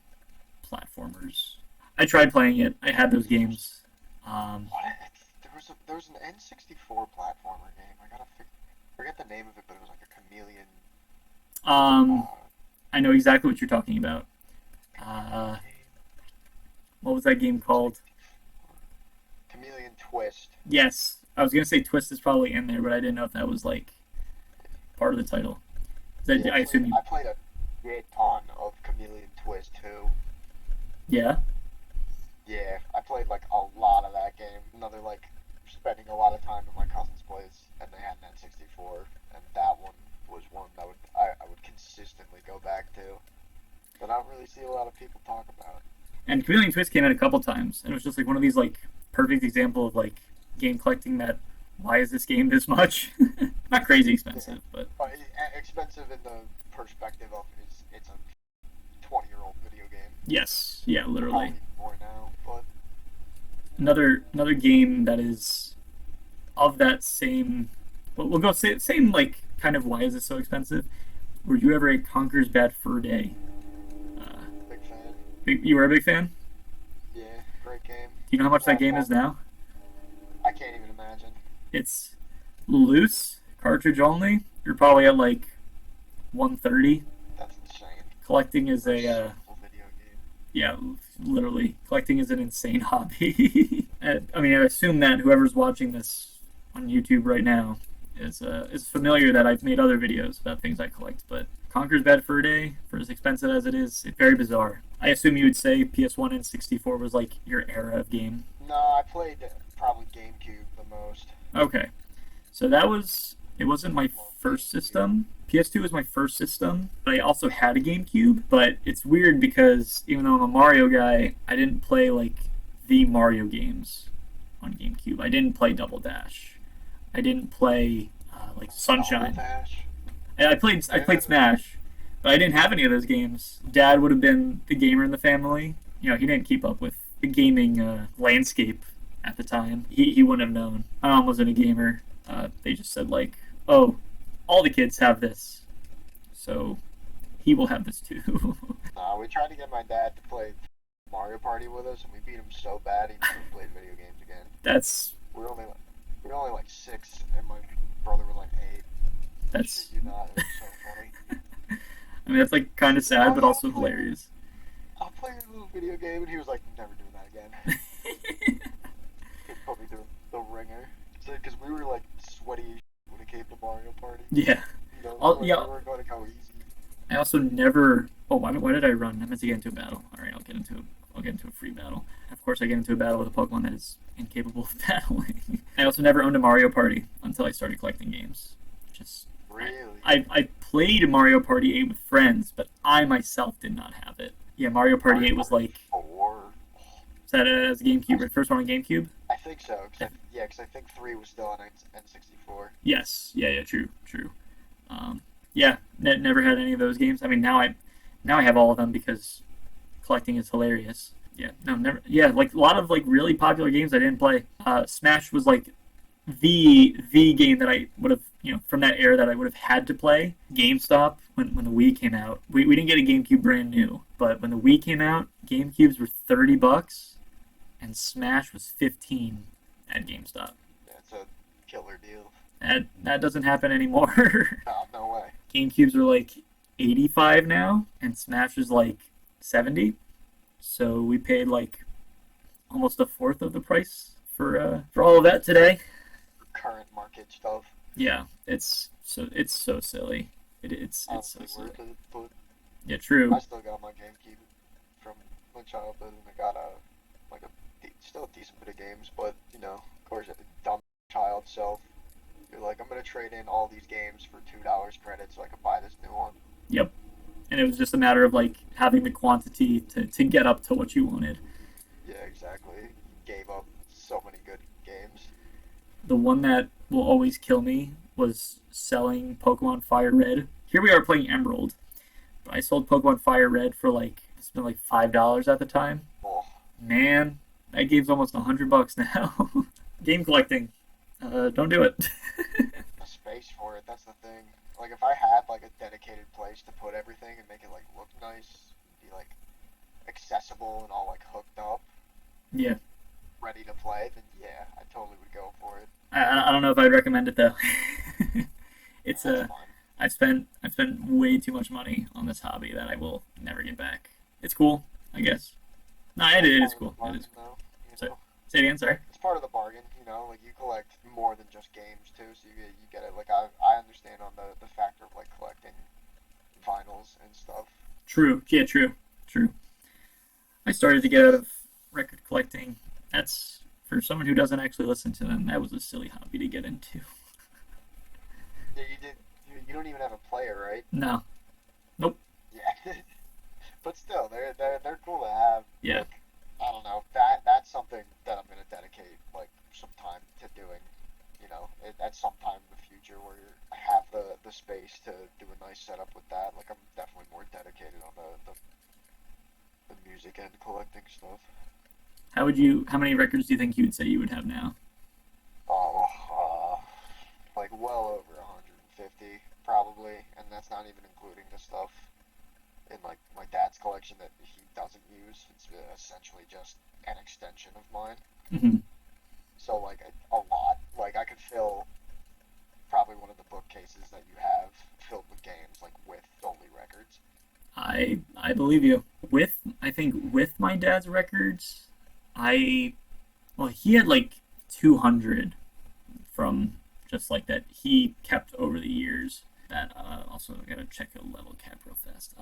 platformers. I tried playing it. I had those games. What? There was an N64 platformer game. I gotta forget the name of it, but it was like a chameleon. I know exactly what you're talking about. What was that game called? Chameleon Twist. Yes, I was gonna say Twist is probably in there, but I didn't know if that was like part of the title. Yeah, I assume you. I played a shit ton of Chameleon Twist too. Yeah. Yeah, I played like a lot of that game. Another like spending a lot of time at my cousin's place, and they had an N64, and that one was one that I would consistently go back to. But I don't really see a lot of people talk about. And Chameleon Twist came out a couple times, and it was just like one of these like perfect example of like game collecting that. Why is this game this much? Not crazy expensive, but Expensive in the perspective of it's a 20-year-old video game. yes, yeah, literally. Probably more now, but Another game that is of that same. Well, we'll go same like kind of why is this so expensive? Were you ever a Conker's Bad Fur Day? big fan. You were a big fan? Yeah, great game. Do you know how much that game is now? I can't even imagine. It's loose, cartridge only. You're probably at like 130. That's insane. Collecting is a Simple video game. yeah, literally collecting is an insane hobby. I mean, I assume that whoever's watching this on YouTube right now is familiar that I've made other videos about things I collect, but Conker's Bad Fur Day, for as expensive as it is, it's very bizarre. I assume you would say PS1 and 64 was like your era of game. No, I played probably GameCube the most. Okay, so it wasn't my first system. PS2 was my first system, but I also had a GameCube. But it's weird because even though I'm a Mario guy, I didn't play like the Mario games on GameCube. I didn't play Double Dash. I didn't play like Sunshine. Dash. I played Smash, but I didn't have any of those games. Dad would have been the gamer in the family. He didn't keep up with the gaming landscape at the time. He wouldn't have known. My mom wasn't a gamer. They just said like, oh, all the kids have this, so he will have this too. We tried to get my dad to play Mario Party with us, and we beat him so bad he never played video games again. That's We were only like 6, and my brother was like 8. that's. Shit, you not. It was so funny. I mean, that's like kind of sad, but also hilarious. I'll play a little video game, and he was like, never doing that again. He'd put me through the ringer. Because we were like sweaty when it came to Mario Party. Yeah. We were going to go easy. I also never. Oh, why did I run? I meant to get into a battle. All right, I'll get I'll get into a free battle. Of course, I get into a battle with a Pokemon that is incapable of battling. I also never owned a Mario Party until I started collecting games. Just Really? I played Mario Party 8 with friends, but I myself did not have it. Yeah, Mario Party 8 was like, Four. is that as a GameCube, right? First one on GameCube? I think so. Because I think 3 was still on N64. Yes. Yeah, true. Yeah, never had any of those games. I mean, now I have all of them because collecting is hilarious. Yeah, no, never. Yeah, like a lot of like really popular games I didn't play. Smash was like the game that I would have, from that era that I would have had to play. GameStop when the Wii came out. We didn't get a GameCube brand new, but when the Wii came out, GameCubes were $30 and Smash was 15 at GameStop. That's a killer deal. That doesn't happen anymore. No way. GameCubes are like 85 now and Smash is like 70. So we paid like almost a fourth of the price for all of that today. Current market stuff. Yeah, it's so silly. It's so Honestly silly. worth it, but Yeah, true. I still got my GameCube from my childhood, and I got still a decent bit of games, but of course, a dumb child self, you're like, I'm gonna trade in all these games for $2 credit so I can buy this new one. Yep. And it was just a matter of like having the quantity to get up to what you wanted. Yeah, exactly. Gave up so many good games. The one that will always kill me was selling Pokemon Fire Red. Here we are playing Emerald. But I sold Pokemon Fire Red for it's been like $5 at the time. Oh, Man, that game's almost $100 now. Game collecting. Don't do it. the space for it, that's the thing. Like, if I had like a dedicated place to put everything and make it like look nice, be like accessible and all like hooked up, Yeah. ready to play, then yeah, I totally would go for it. I don't know if I'd recommend it though. It's That's fun. I've spent way too much money on this hobby that I will never get back. It's cool, I guess. No, it is cool. It is cool. Though, Say it again, sorry. it's part of the bargain, like you collect more than just games too, so you get it. Like I understand on the factor of like collecting vinyls and stuff. True. Yeah, true. I started to get out of record collecting. That's for someone who doesn't actually listen to them. That was a silly hobby to get into. Yeah, you don't even have a player, right? No. Yeah. But still, they're cool to have. Yeah. Like, I don't know. That's something that I'm gonna dedicate like some time to doing. At some time in the future where I have the space to do a nice setup with that. Like I'm definitely more dedicated on the music and collecting stuff. How many records do you think you would say you would have now? Oh, like well over 150 probably, and that's not even including the stuff in like my dad's collection that he doesn't use. It's essentially just an extension of mine. Mm-hmm. So like a lot. Like I could fill probably one of the bookcases that you have filled with games, like with only records. I believe you. I think with my dad's records, he had like 200 from just like that he kept over the years. That also I gotta check a level cap real fast.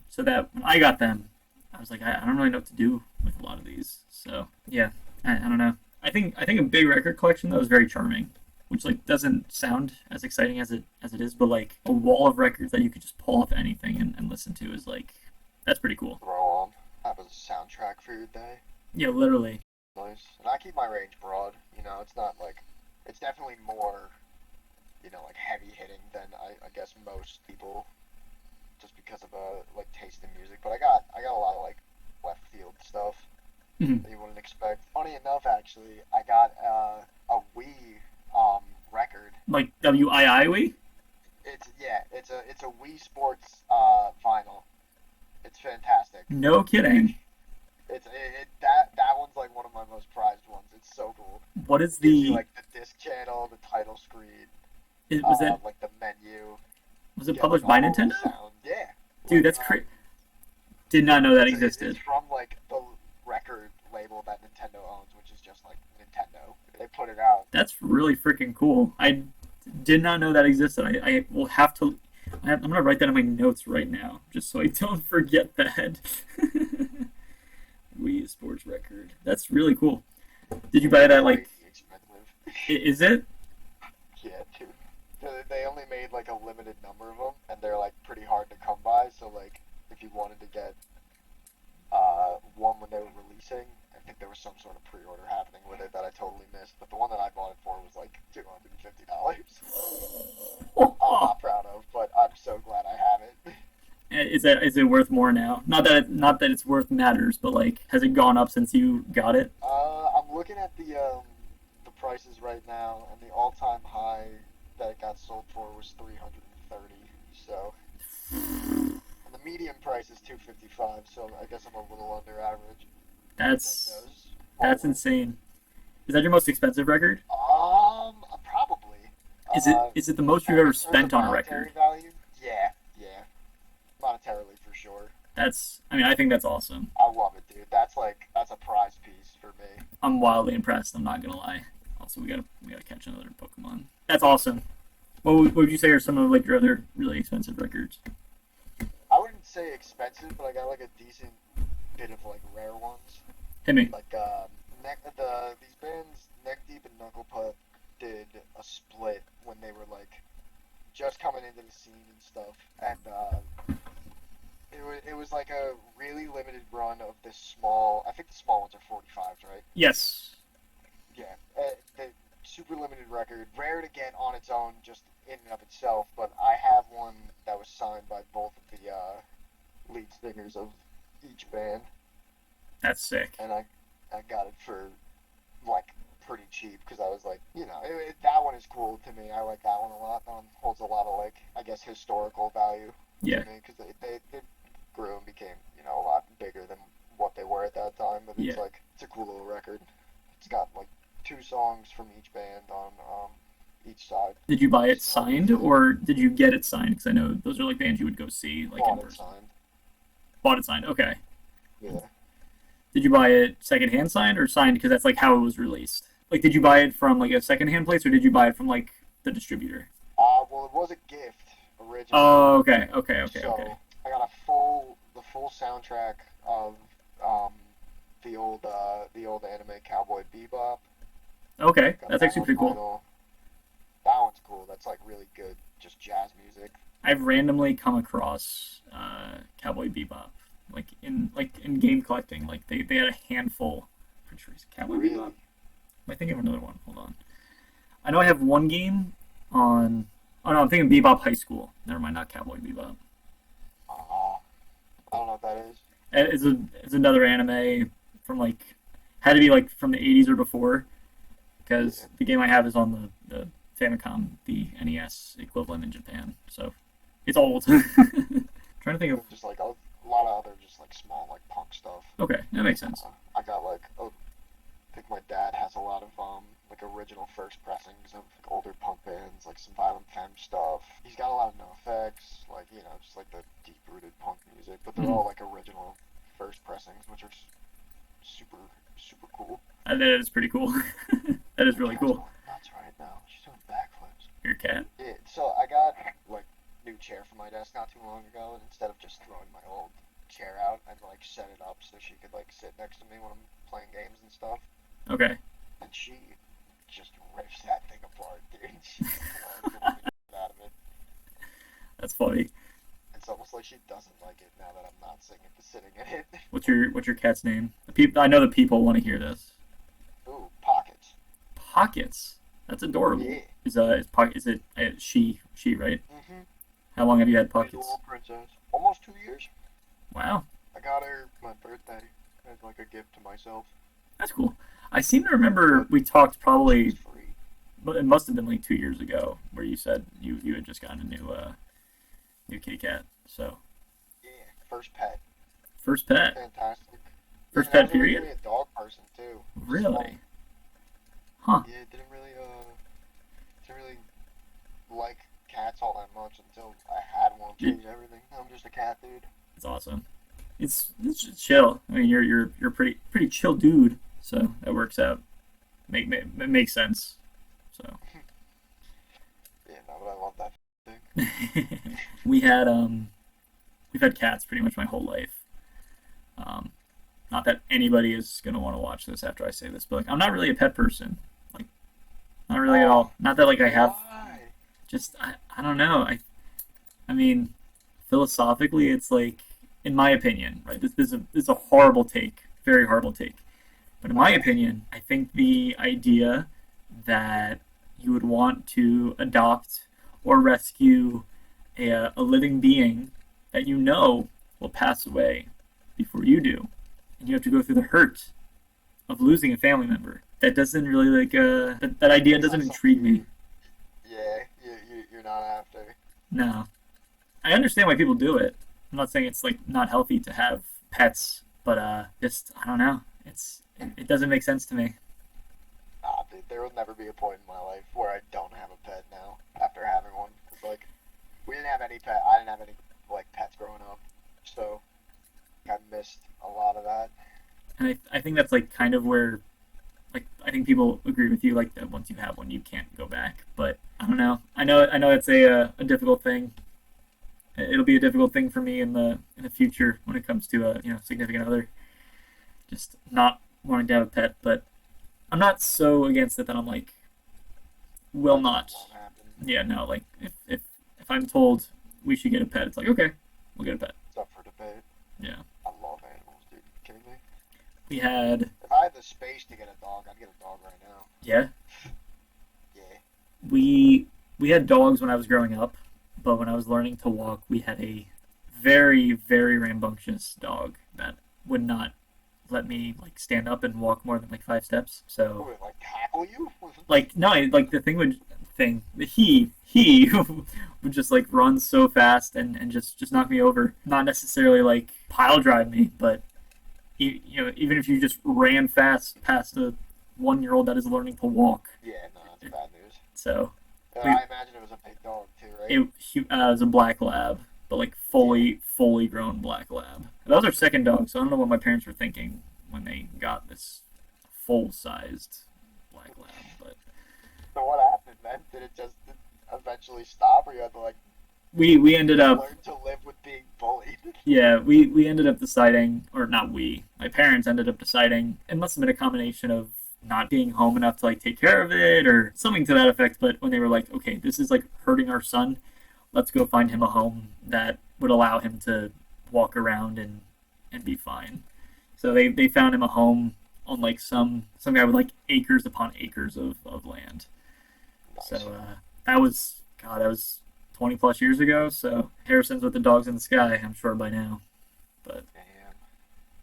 So that when I got them, I was like, I don't really know what to do with a lot of these. So yeah, I don't know. I think a big record collection though is very charming, which like doesn't sound as exciting as it is, but like a wall of records that you could just pull off anything and listen to is like that's pretty cool. Throw on. Have a soundtrack for your day. Yeah, literally. Nice. And I keep my range broad. It's not like it's definitely more, like heavy hitting than I guess most people, just because of like taste in music. But I got a lot of like left field stuff. Mm-hmm. That you wouldn't expect. Funny enough, actually, I got a Wii record. Like WII Wii? It's a Wii Sports vinyl. It's fantastic. No kidding. That one's like one of my most prized ones. It's so cool. What is Gives you, the like the disc channel, the title screen, was it like the menu. published like, by all the Nintendo? sound. Yeah. Dude, Like, that's crazy. Did not know that existed. It's from like the record label that Nintendo owns, which is just like Nintendo. They put it out. That's really freaking cool. I did not know that existed. I will have to. I'm gonna write that in my notes right now, just so I don't forget that. Wii Sports record. That's really cool. Did you buy that like? Crazy expensive. Is it? Yeah, dude. They only made like a limited number of them, and they're like pretty hard to come by. So like, if you wanted to get one when they were releasing, I think there was some sort of pre-order happening with it that I totally missed. But the one that I bought it for was like $250. I'm not proud of, but I'm so glad I have it. Is it worth more now? Not that it's worth matters, but like, has it gone up since you got it? I'm looking at the prices right now, and the all-time high that it got sold for was 330. So, and the median price is 255. So I guess I'm a little under average. That's Those. that's insane. Is that your most expensive record? Probably. Is it the most you've ever In terms of spent on a monetary record? value? Yeah, monetarily for sure. I mean, I think that's awesome. I love it, dude. That's a prize piece for me. I'm wildly impressed. I'm not gonna lie. Also, we gotta catch another Pokemon. That's awesome. What would you say are some of like your other really expensive records? I wouldn't say expensive, but I got like a decent bit of like rare ones. Hit me. Like these bands Neck Deep and Knuckle Putt did a split when they were like just coming into the scene and stuff, and it was like a really limited run of this small. I think the small ones are 45s, right? Yes. Yeah, the super limited record, rare to get on its own, just in and of itself. But I have one that was signed by both of the lead singers of each band, That's sick. and I got it for like pretty cheap because I was like, that one is cool to me. I like that one a lot. That one holds a lot of like, I guess, historical value Yeah. to me because they grew and became a lot bigger than what they were at that time. But it's Yeah. like it's a cool little record. It's got like 2 songs from each band on each side. Did you buy it signed or did you get it signed? Because I know those are like bands you would go see like in Bought it person. signed. Bought it signed. Okay. Yeah. Did you buy it secondhand signed or signed because that's like how it was released? Like, did you buy it from like a secondhand place or did you buy it from like the distributor? Well, it was a gift originally. Oh, okay. So I got the full soundtrack of the old anime Cowboy Bebop. Okay, Got that's that actually on pretty cool. vinyl. That one's cool. That's like really good, just jazz music. I've randomly come across Cowboy Bebop, like in game collecting. Like they had a handful. Pretty sure it's Cowboy Bebop. Really? Am I thinking of another one? Hold on. I know I have one game on. Oh no, I'm thinking Bebop High School. Never mind, not Cowboy Bebop. I don't know what that is. It's another anime from like had to be like from the 80s or before, because the game I have is on the Famicom, the NES equivalent in Japan. So it's old. Trying to think of. Just like a lot of other just like small like punk stuff. Okay, that makes sense. I got like I think my dad has a lot of like original first pressings of like, older punk bands, like some Violent Femme stuff. He's got a lot of NoFX, like just like the deep rooted punk music, but they're all like original first pressings, which are super cool. That is pretty cool. That is really cool. That's right now. She's doing backflips. Your cat. Yeah, so I got like new chair for my desk not too long ago, and instead of just throwing my old chair out, I'd like set it up so she could like sit next to me when I'm playing games and stuff. Okay. And she just rips that thing apart, dude. She's like, out of it. That's funny. It's almost like she doesn't like it now that I'm not sitting in it. What's your cat's name? I know the people want to hear this. Ooh, Pockets. Pockets. That's adorable. Yeah. Is it she right? Mm-hmm. How long have you had She's a Pockets? little princess. Almost 2 years. Wow, I got her my birthday as like a gift to myself. that's cool. I seem to remember we talked probably, It's free. but it must have been like 2 years ago, where you said you had just gotten a new kitty cat. So Yeah, first pet. first pet, Fantastic. first Yeah, I pet was originally period. a dog person too. Really? Huh? Yeah, didn't really like cats all that much until I had one. Changed everything. I'm just a cat dude. It's awesome. It's just chill. I mean, you're pretty chill dude, so that works out. It makes sense. So Yeah, no, but I love that thing. we've had cats pretty much my whole life. Not that anybody is gonna want to watch this after I say this, but like I'm not really a pet person. Like not really at all. Not that like I have Why? just I don't know. I mean philosophically it's like in my opinion, right? This is a horrible take, very horrible take. But in my opinion, I think the idea that you would want to adopt or rescue a living being that you know will pass away before you do, and you have to go through the hurt of losing a family member. That doesn't really like that idea doesn't intrigue me. Yeah, you're not after. No, I understand why people do it. I'm not saying it's like not healthy to have pets, but just I don't know. It doesn't make sense to me. Nah, dude, there will never be a point in my life where I don't have a pet now after having one. 'Cause, like, we didn't have any pet. I didn't have any like pets growing up, so I missed a lot of that. And I think that's like kind of where, like I think people agree with you like that once you have one you can't go back. But I don't know. I know it's a difficult thing. It'll be a difficult thing for me in the future when it comes to a significant other. Just not wanting to have a pet, but I'm not so against it that I'm like will That not. won't happen. Yeah, no. Like if I'm told we should get a pet, it's like okay, we'll get a pet. It's up for debate. Yeah. I love animals, dude. You kidding me? We had If I had the space to get a dog, I'd get a dog right now. yeah. Yeah. We had dogs when I was growing up, but when I was learning to walk, we had a very, very rambunctious dog that would not let me like stand up and walk more than like 5 steps. Who So would like tackle you? like no, like the he would just like run so fast and just knock me over. Not necessarily like pile drive me, but even if you just ran fast past a 1-year-old that is learning to walk. Yeah, no, that's bad news. So And We- I imagine it was a big dog too, right? it was a black lab, but like fully grown black lab. That was our second dog, so I don't know what my parents were thinking when they got this full-sized black lab. But So what happened, man? Did it just eventually stop, or you had to like we ended up learn to live with being bullied? yeah we ended up deciding, or not my parents ended up deciding. It must have been a combination of not being home enough to like take care of it or something to that effect. But when they were like, okay, this is like hurting our son, let's go find him a home that would allow him to walk around and be fine. So they found him a home on like some guy with like acres upon acres of land. So that was 20 plus years ago. So Harrison's with the dogs in the sky, I'm sure by now. But Damn.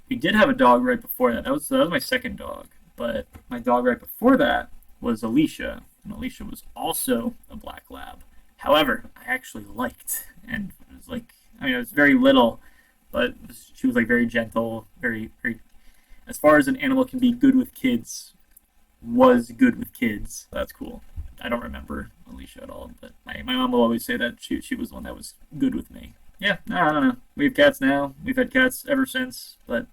we did have a dog right before that. That was my second dog. But my dog right before that was Alicia, and Alicia was also a black lab. However, I actually liked, and it was like, it was very little, but she was like very gentle, very, very, as far as an animal can be good with kids, was good with kids. That's cool. I don't remember Alicia at all, but my mom will always say that she was the one that was good with me. Yeah, no, I don't know. We have cats now. We've had cats ever since, but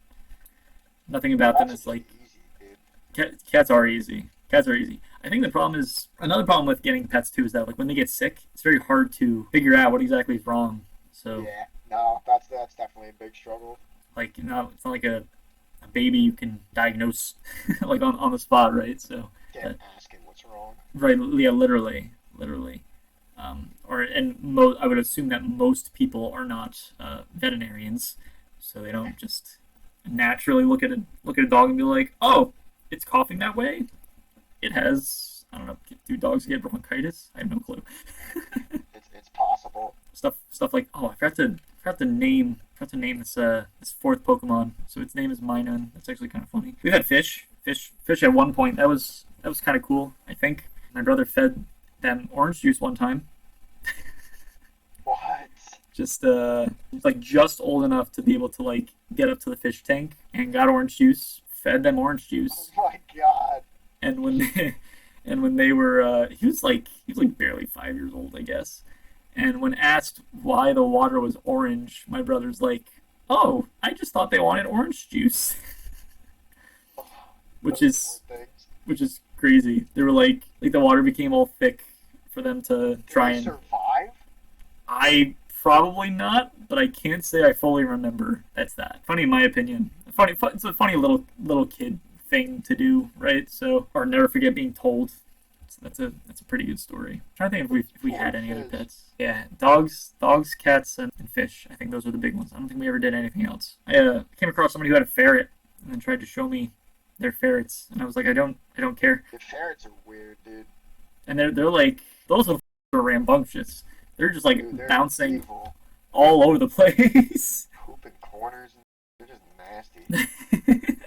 nothing about them That's is like, easy, dude. cats are easy. Cats are easy. I think the problem is another problem with getting pets too is that like when they get sick, it's very hard to figure out what exactly is wrong. So Yeah, no, that's definitely a big struggle. like it's not like a baby you can diagnose like on the spot, right? So Can't ask it what's wrong. right, yeah, literally. I would assume that most people are not veterinarians, so they don't just naturally look at a dog and be like, oh, it's coughing that way. It has, I don't know, do dogs get bronchitis? I have no clue. It's possible. Stuff like, oh, I forgot to name this fourth Pokemon. So its name is Minun. That's actually kind of funny. We've had fish at one point. That was kind of cool. I think my brother fed them orange juice one time. What? Just like just old enough to be able to like get up to the fish tank and got orange juice. Fed them orange Oh juice. my god. And when they were he was like barely 5 years old, I guess. And when asked why the water was orange, my brother's like, "Oh, I just thought they wanted orange juice," which Those is poor things. crazy. They were like the water became all thick for them to try Did and. they survive? I probably not, but I can't say I fully remember. That's that. Funny in my opinion. It's a funny little kid thing to do, right? So, or never forget being told. So that's a pretty good story. I'm trying to think if we had any other pets. Yeah, dogs, cats, and fish. I think those are the big ones. I don't think we ever did anything else. I came across somebody who had a ferret and then tried to show me their ferrets, and I was like, I don't care. The ferrets are weird, dude. And they're like those are rambunctious. They're just like Dude, they're bouncing evil. all over the place. Poop in corners. And they're just nasty.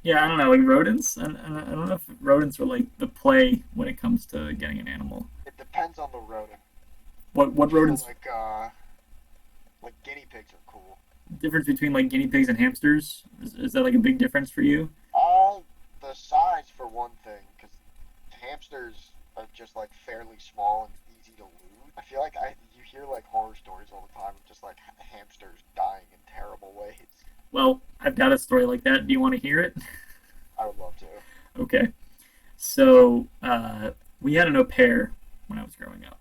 Yeah, I don't know, like rodents. I don't know if rodents are like the play when it comes to getting an animal. It depends on the rodent. What rodents? Like guinea pigs are cool. Difference between like guinea pigs and hamsters? Is that like a big difference for you? The size for one thing, because hamsters are just like fairly small and easy to lose. I feel like you hear like horror stories all the time of just like hamsters dying in terrible ways. Well, I've got a story like that. Do you want to hear it? I would love to. Okay. So we had an au pair when I was growing up.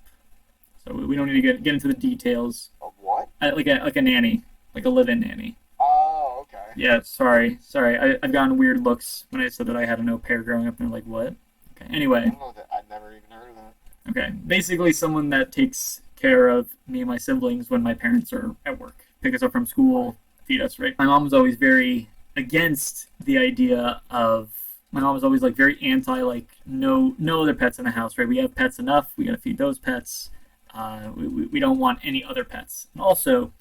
So we don't need to get into the details. Of what? Like a nanny, like a live-in nanny. Oh, okay. Yeah, sorry. I've gotten weird looks when I said that I had an au pair growing up, and they're like, what? Okay. I Anyway, don't know that. I've never even heard of that. okay. Basically, someone that takes care of me and my siblings when my parents are at work, pick us up from school, feed us. Right. My mom was always very against the idea of. My mom was always like very anti, like no other pets in the house. Right. We have pets enough. We gotta feed those pets. We don't want any other pets. And also,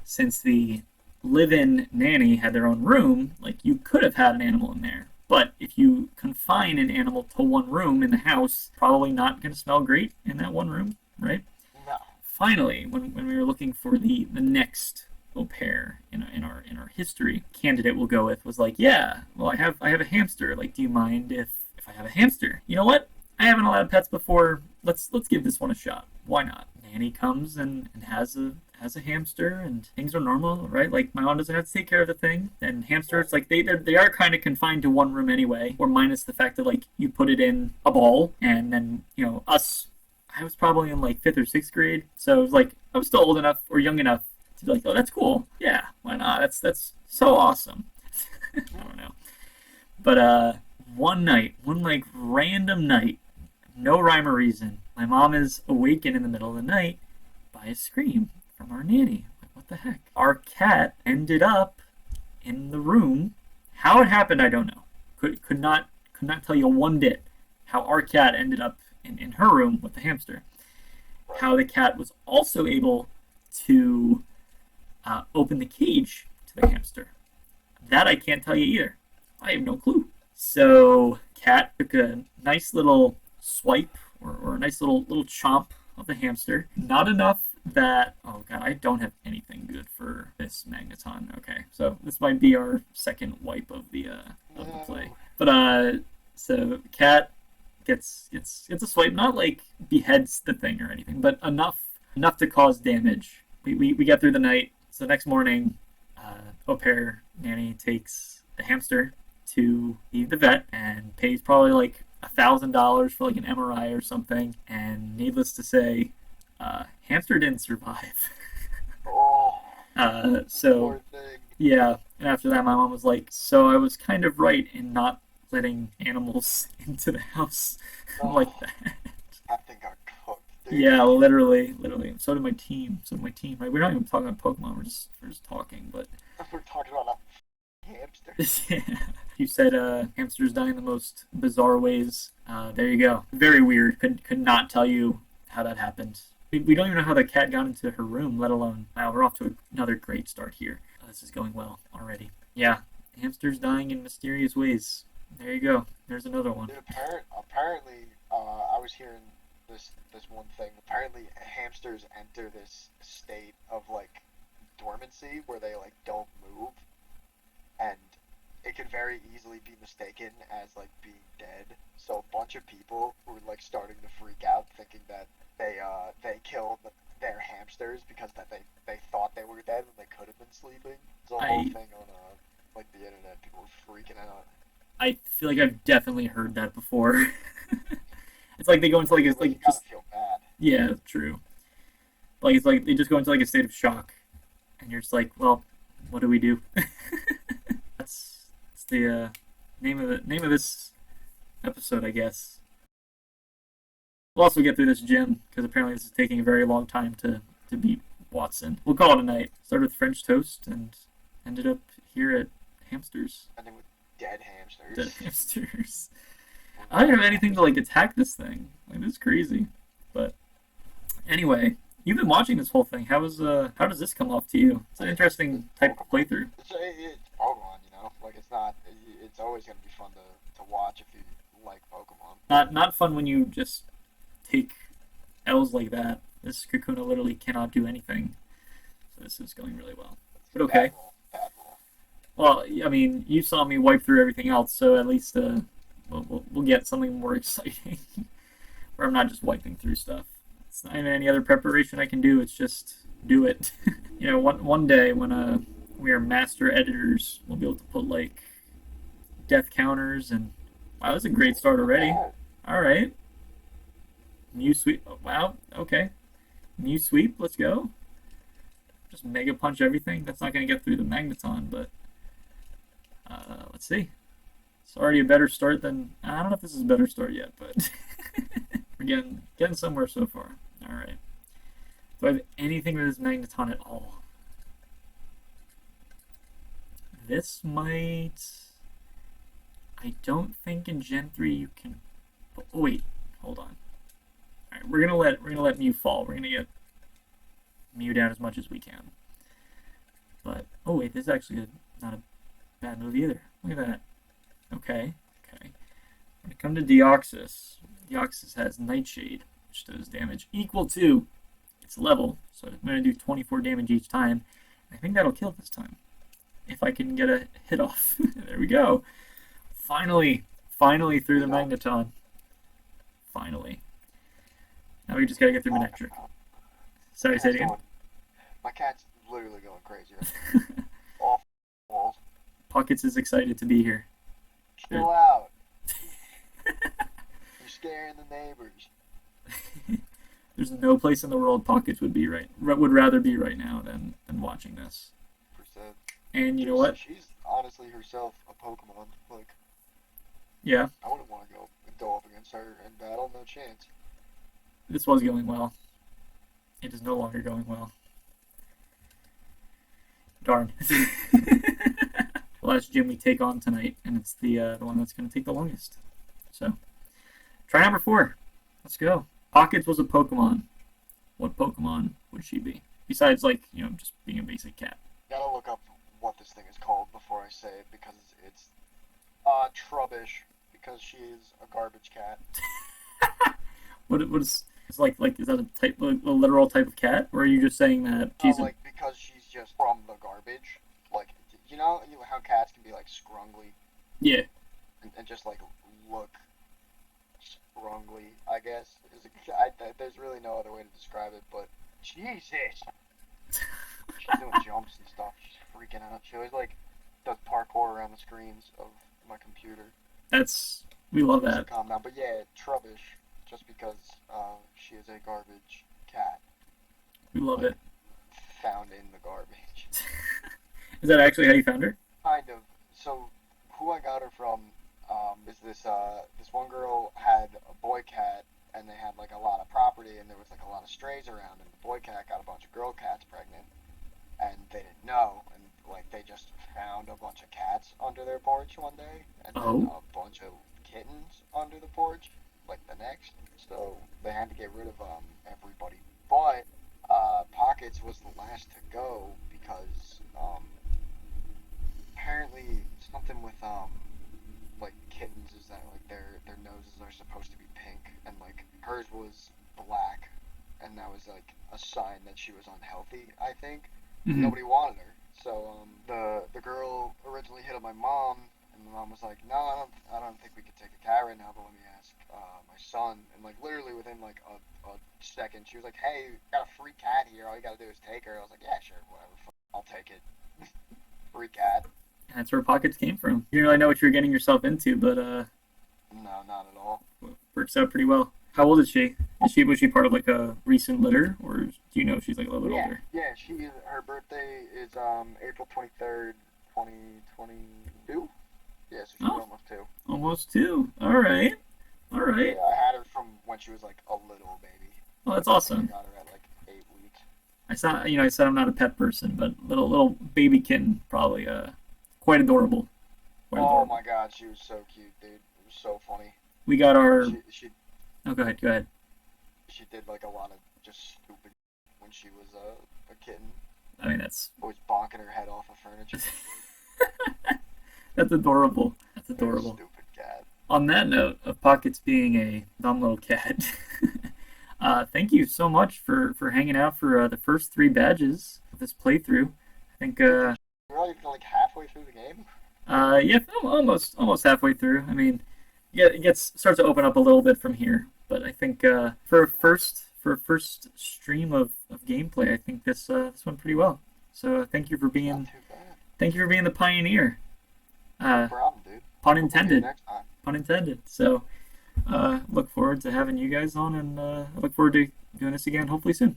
since the live-in nanny had their own room, like you could have had an animal in there. But if you confine an animal to one room in the house, probably not going to smell great in that one room, right? No. Finally, when we were looking for the next au pair in our history, candidate we'll go with was like, yeah, well I have a hamster. Like, do you mind if I have a hamster? You know what? I haven't allowed pets before. Let's give this one a shot. Why not? Nanny comes and has a hamster, and things are normal, right? Like my mom doesn't have to take care of the thing, and hamsters like they are kind of confined to one room anyway, or minus the fact that like you put it in a ball, and then us. I was probably in like 5th or 6th grade, so it was like I was still old enough or young enough to be like, oh, that's cool. Yeah, why not? That's so awesome. I don't know, but one night, one like random night, no rhyme or reason, my mom is awakened in the middle of the night by a scream from our nanny. Like, what the heck? Our cat ended up in the room. How it happened, I don't know. Could not tell you one bit how our cat ended up in her room with the hamster. How the cat was also able to open the cage to the hamster. That I can't tell you either. I have no clue. So cat took a nice little swipe or a nice little chomp of the hamster. Not enough that, oh god, I don't have anything good for this magneton. Okay, so this might be our second wipe of the play. But so cat gets a swipe, not like beheads the thing or anything, but enough to cause damage. We get through the night. So next morning, au pair nanny takes the hamster to the vet and pays probably like $1,000 for like an MRI or something. And needless to say, hamster didn't survive. So Poor thing. yeah, and after that, my mom was like, "So I was kind of right in not letting animals into the house like that." That thing got cooked, dude. Yeah, literally. So did my team. Right? We're not even talking about Pokemon. We're just talking. But We're talking about a hamster. yeah, you said hamsters die in the most bizarre ways. There you go. Very weird. Could not tell you how that happened. We don't even know how the cat got into her room, let alone. Wow, we're off to another great start here. This is going well already. Yeah, hamsters dying in mysterious ways. There you go. There's another one. Dude, apparently, I was hearing this one thing. Apparently, hamsters enter this state of like dormancy where they like don't move, and it could very easily be mistaken as like being dead. So a bunch of people were like starting to freak out, thinking that they killed their hamsters because that they thought they were dead when they could have been sleeping. It's a whole thing on like the internet. People were freaking out. I feel like I've definitely heard that before. It's like they go into like it's You like gotta just feel bad. yeah, true. Like it's like they just go into like a state of shock, and you're just like, well, what do we do? the name of this episode, I guess. We'll also get through this gym because apparently this is taking a very long time to beat Watson. We'll call it a night. Started with French toast and ended up here at hamsters. Ending with dead hamsters. Dead hamsters. I don't have anything to like attack this thing. Like this is crazy. But anyway, you've been watching this whole thing. How does this come off to you? It's an interesting type of playthrough. It's Pokemon, you know. Like it's not. It's always gonna be fun to watch if you like Pokemon. Not fun when you just take L's like that. This Kakuna literally cannot do anything. So this is going really well. But okay. Bad roll. Well, I mean, you saw me wipe through everything else, so at least we'll get something more exciting. Where I'm not just wiping through stuff. It's not any other preparation I can do. It's just do it. You know, one day when we are master editors, we'll be able to put like death counters and wow, that's a great start already. All right. Mew sweep. Oh, wow. Okay. Mew sweep. Let's go. Just mega punch everything. That's not going to get through the Magneton, but let's see. It's already a better start than... I don't know if this is a better start yet, but we're getting somewhere so far. All right. Do I have anything with this Magneton at all? This might... I don't think in Gen 3 you can... Oh, wait. Hold on. All right, we're gonna let Mew fall. We're gonna get Mew down as much as we can. But oh wait, this is actually not a bad move either. Look at that. Okay. When it comes to Deoxys, Deoxys has Nightshade, which does damage equal to its level. So I'm gonna do 24 damage each time. I think that'll kill this time. If I can get a hit off. There we go. Finally through the Magneton. Finally. Now we just gotta get through Manectric. Sorry, say it again. My cat's literally going crazy right now. Off walls. Pockets is excited to be here. Chill out. You're scaring the neighbors. There's no place in the world Pockets would rather be right now than watching this. Percent. And you know what? She's honestly herself a Pokemon. Like, Yeah, I wouldn't want to go up against her in battle. No chance. this was going well. It is no longer going well. Darn. Last gym we take on tonight, and it's the one that's going to take the longest. So, try number 4. Let's go. Pockets was a Pokemon. What Pokemon would she be? Besides, like, just being a basic cat. Gotta look up what this thing is called before I say it because it's Trubbish because she is a garbage cat. What is it's like is that a literal type of cat, or are you just saying that she's like because she's just from the garbage. Like you know how cats can be like scrungly yeah. and just like look scrungly. I guess there's really no other way to describe it. But Jesus, she's doing jumps and stuff. She's freaking out. She always like does parkour around the screens of my computer. We love that. Calm down. But yeah, Trubbish, just because she is a garbage cat. We love it. Found in the garbage. Is that actually how you found her? Kind of. So, who I got her from is this one girl had a boy cat, and they had like a lot of property, and there was like a lot of strays around, and the boy cat got a bunch of girl cats pregnant, and they didn't know, and like they just found a bunch of cats under their porch one day, and then a bunch of kittens under the porch, like the next. So they had to get rid of everybody, but Pockets was the last to go because apparently something with like kittens is that like their noses are supposed to be pink, and like hers was black, and that was like a sign that she was unhealthy. I think nobody wanted her. So the girl originally hit on my mom, and my mom was like, "No, I don't think we could take a cat right now, but let me ask my son." And like literally within like a second, she was like, "Hey, got a free cat here. All you gotta do is take her." I was like, "Yeah, sure, whatever. I'll take it." Free cat. And that's where Pockets came from. You didn't really know what you were getting yourself into, but No, not at all. works out pretty well. How old is she? Was she part of like a recent litter, or do you know if she's like a little bit older? Yeah, her birthday is April 23rd, 2022. Yeah, so she's Oh. almost 2. Almost 2. All right. All right. Yeah, I had her from when she was like a little baby. Well, that's I awesome. got her at like 8 weeks. I said I'm not a pet person, but little baby kitten, probably quite adorable. Quite Oh adorable. my god, she was so cute, dude. It was so funny. We got our. She Oh, go ahead. Go ahead. she did like a lot of just stupid when she was a kitten. I mean, that's Always bonking her head off of furniture. that's adorable. That's Very adorable. Stupid cat. On that note of Pockets being a dumb little cat, thank you so much for hanging out for the first 3 badges of this playthrough. I think We're already like halfway through the game. yeah, almost halfway through. I mean, yeah, it starts to open up a little bit from here, but I think for a first stream of gameplay, I think this went pretty well. So thank you for Not being too bad. the pioneer. No problem, dude. Pun We'll do it intended. next time. Pun intended. So look forward to having you guys on, and I look forward to doing this again hopefully soon.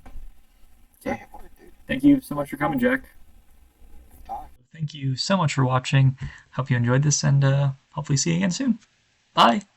So Yeah, what, dude. thank you so much for coming, Jack. Time. Thank you so much for watching. Hope you enjoyed this, and hopefully see you again soon. Bye.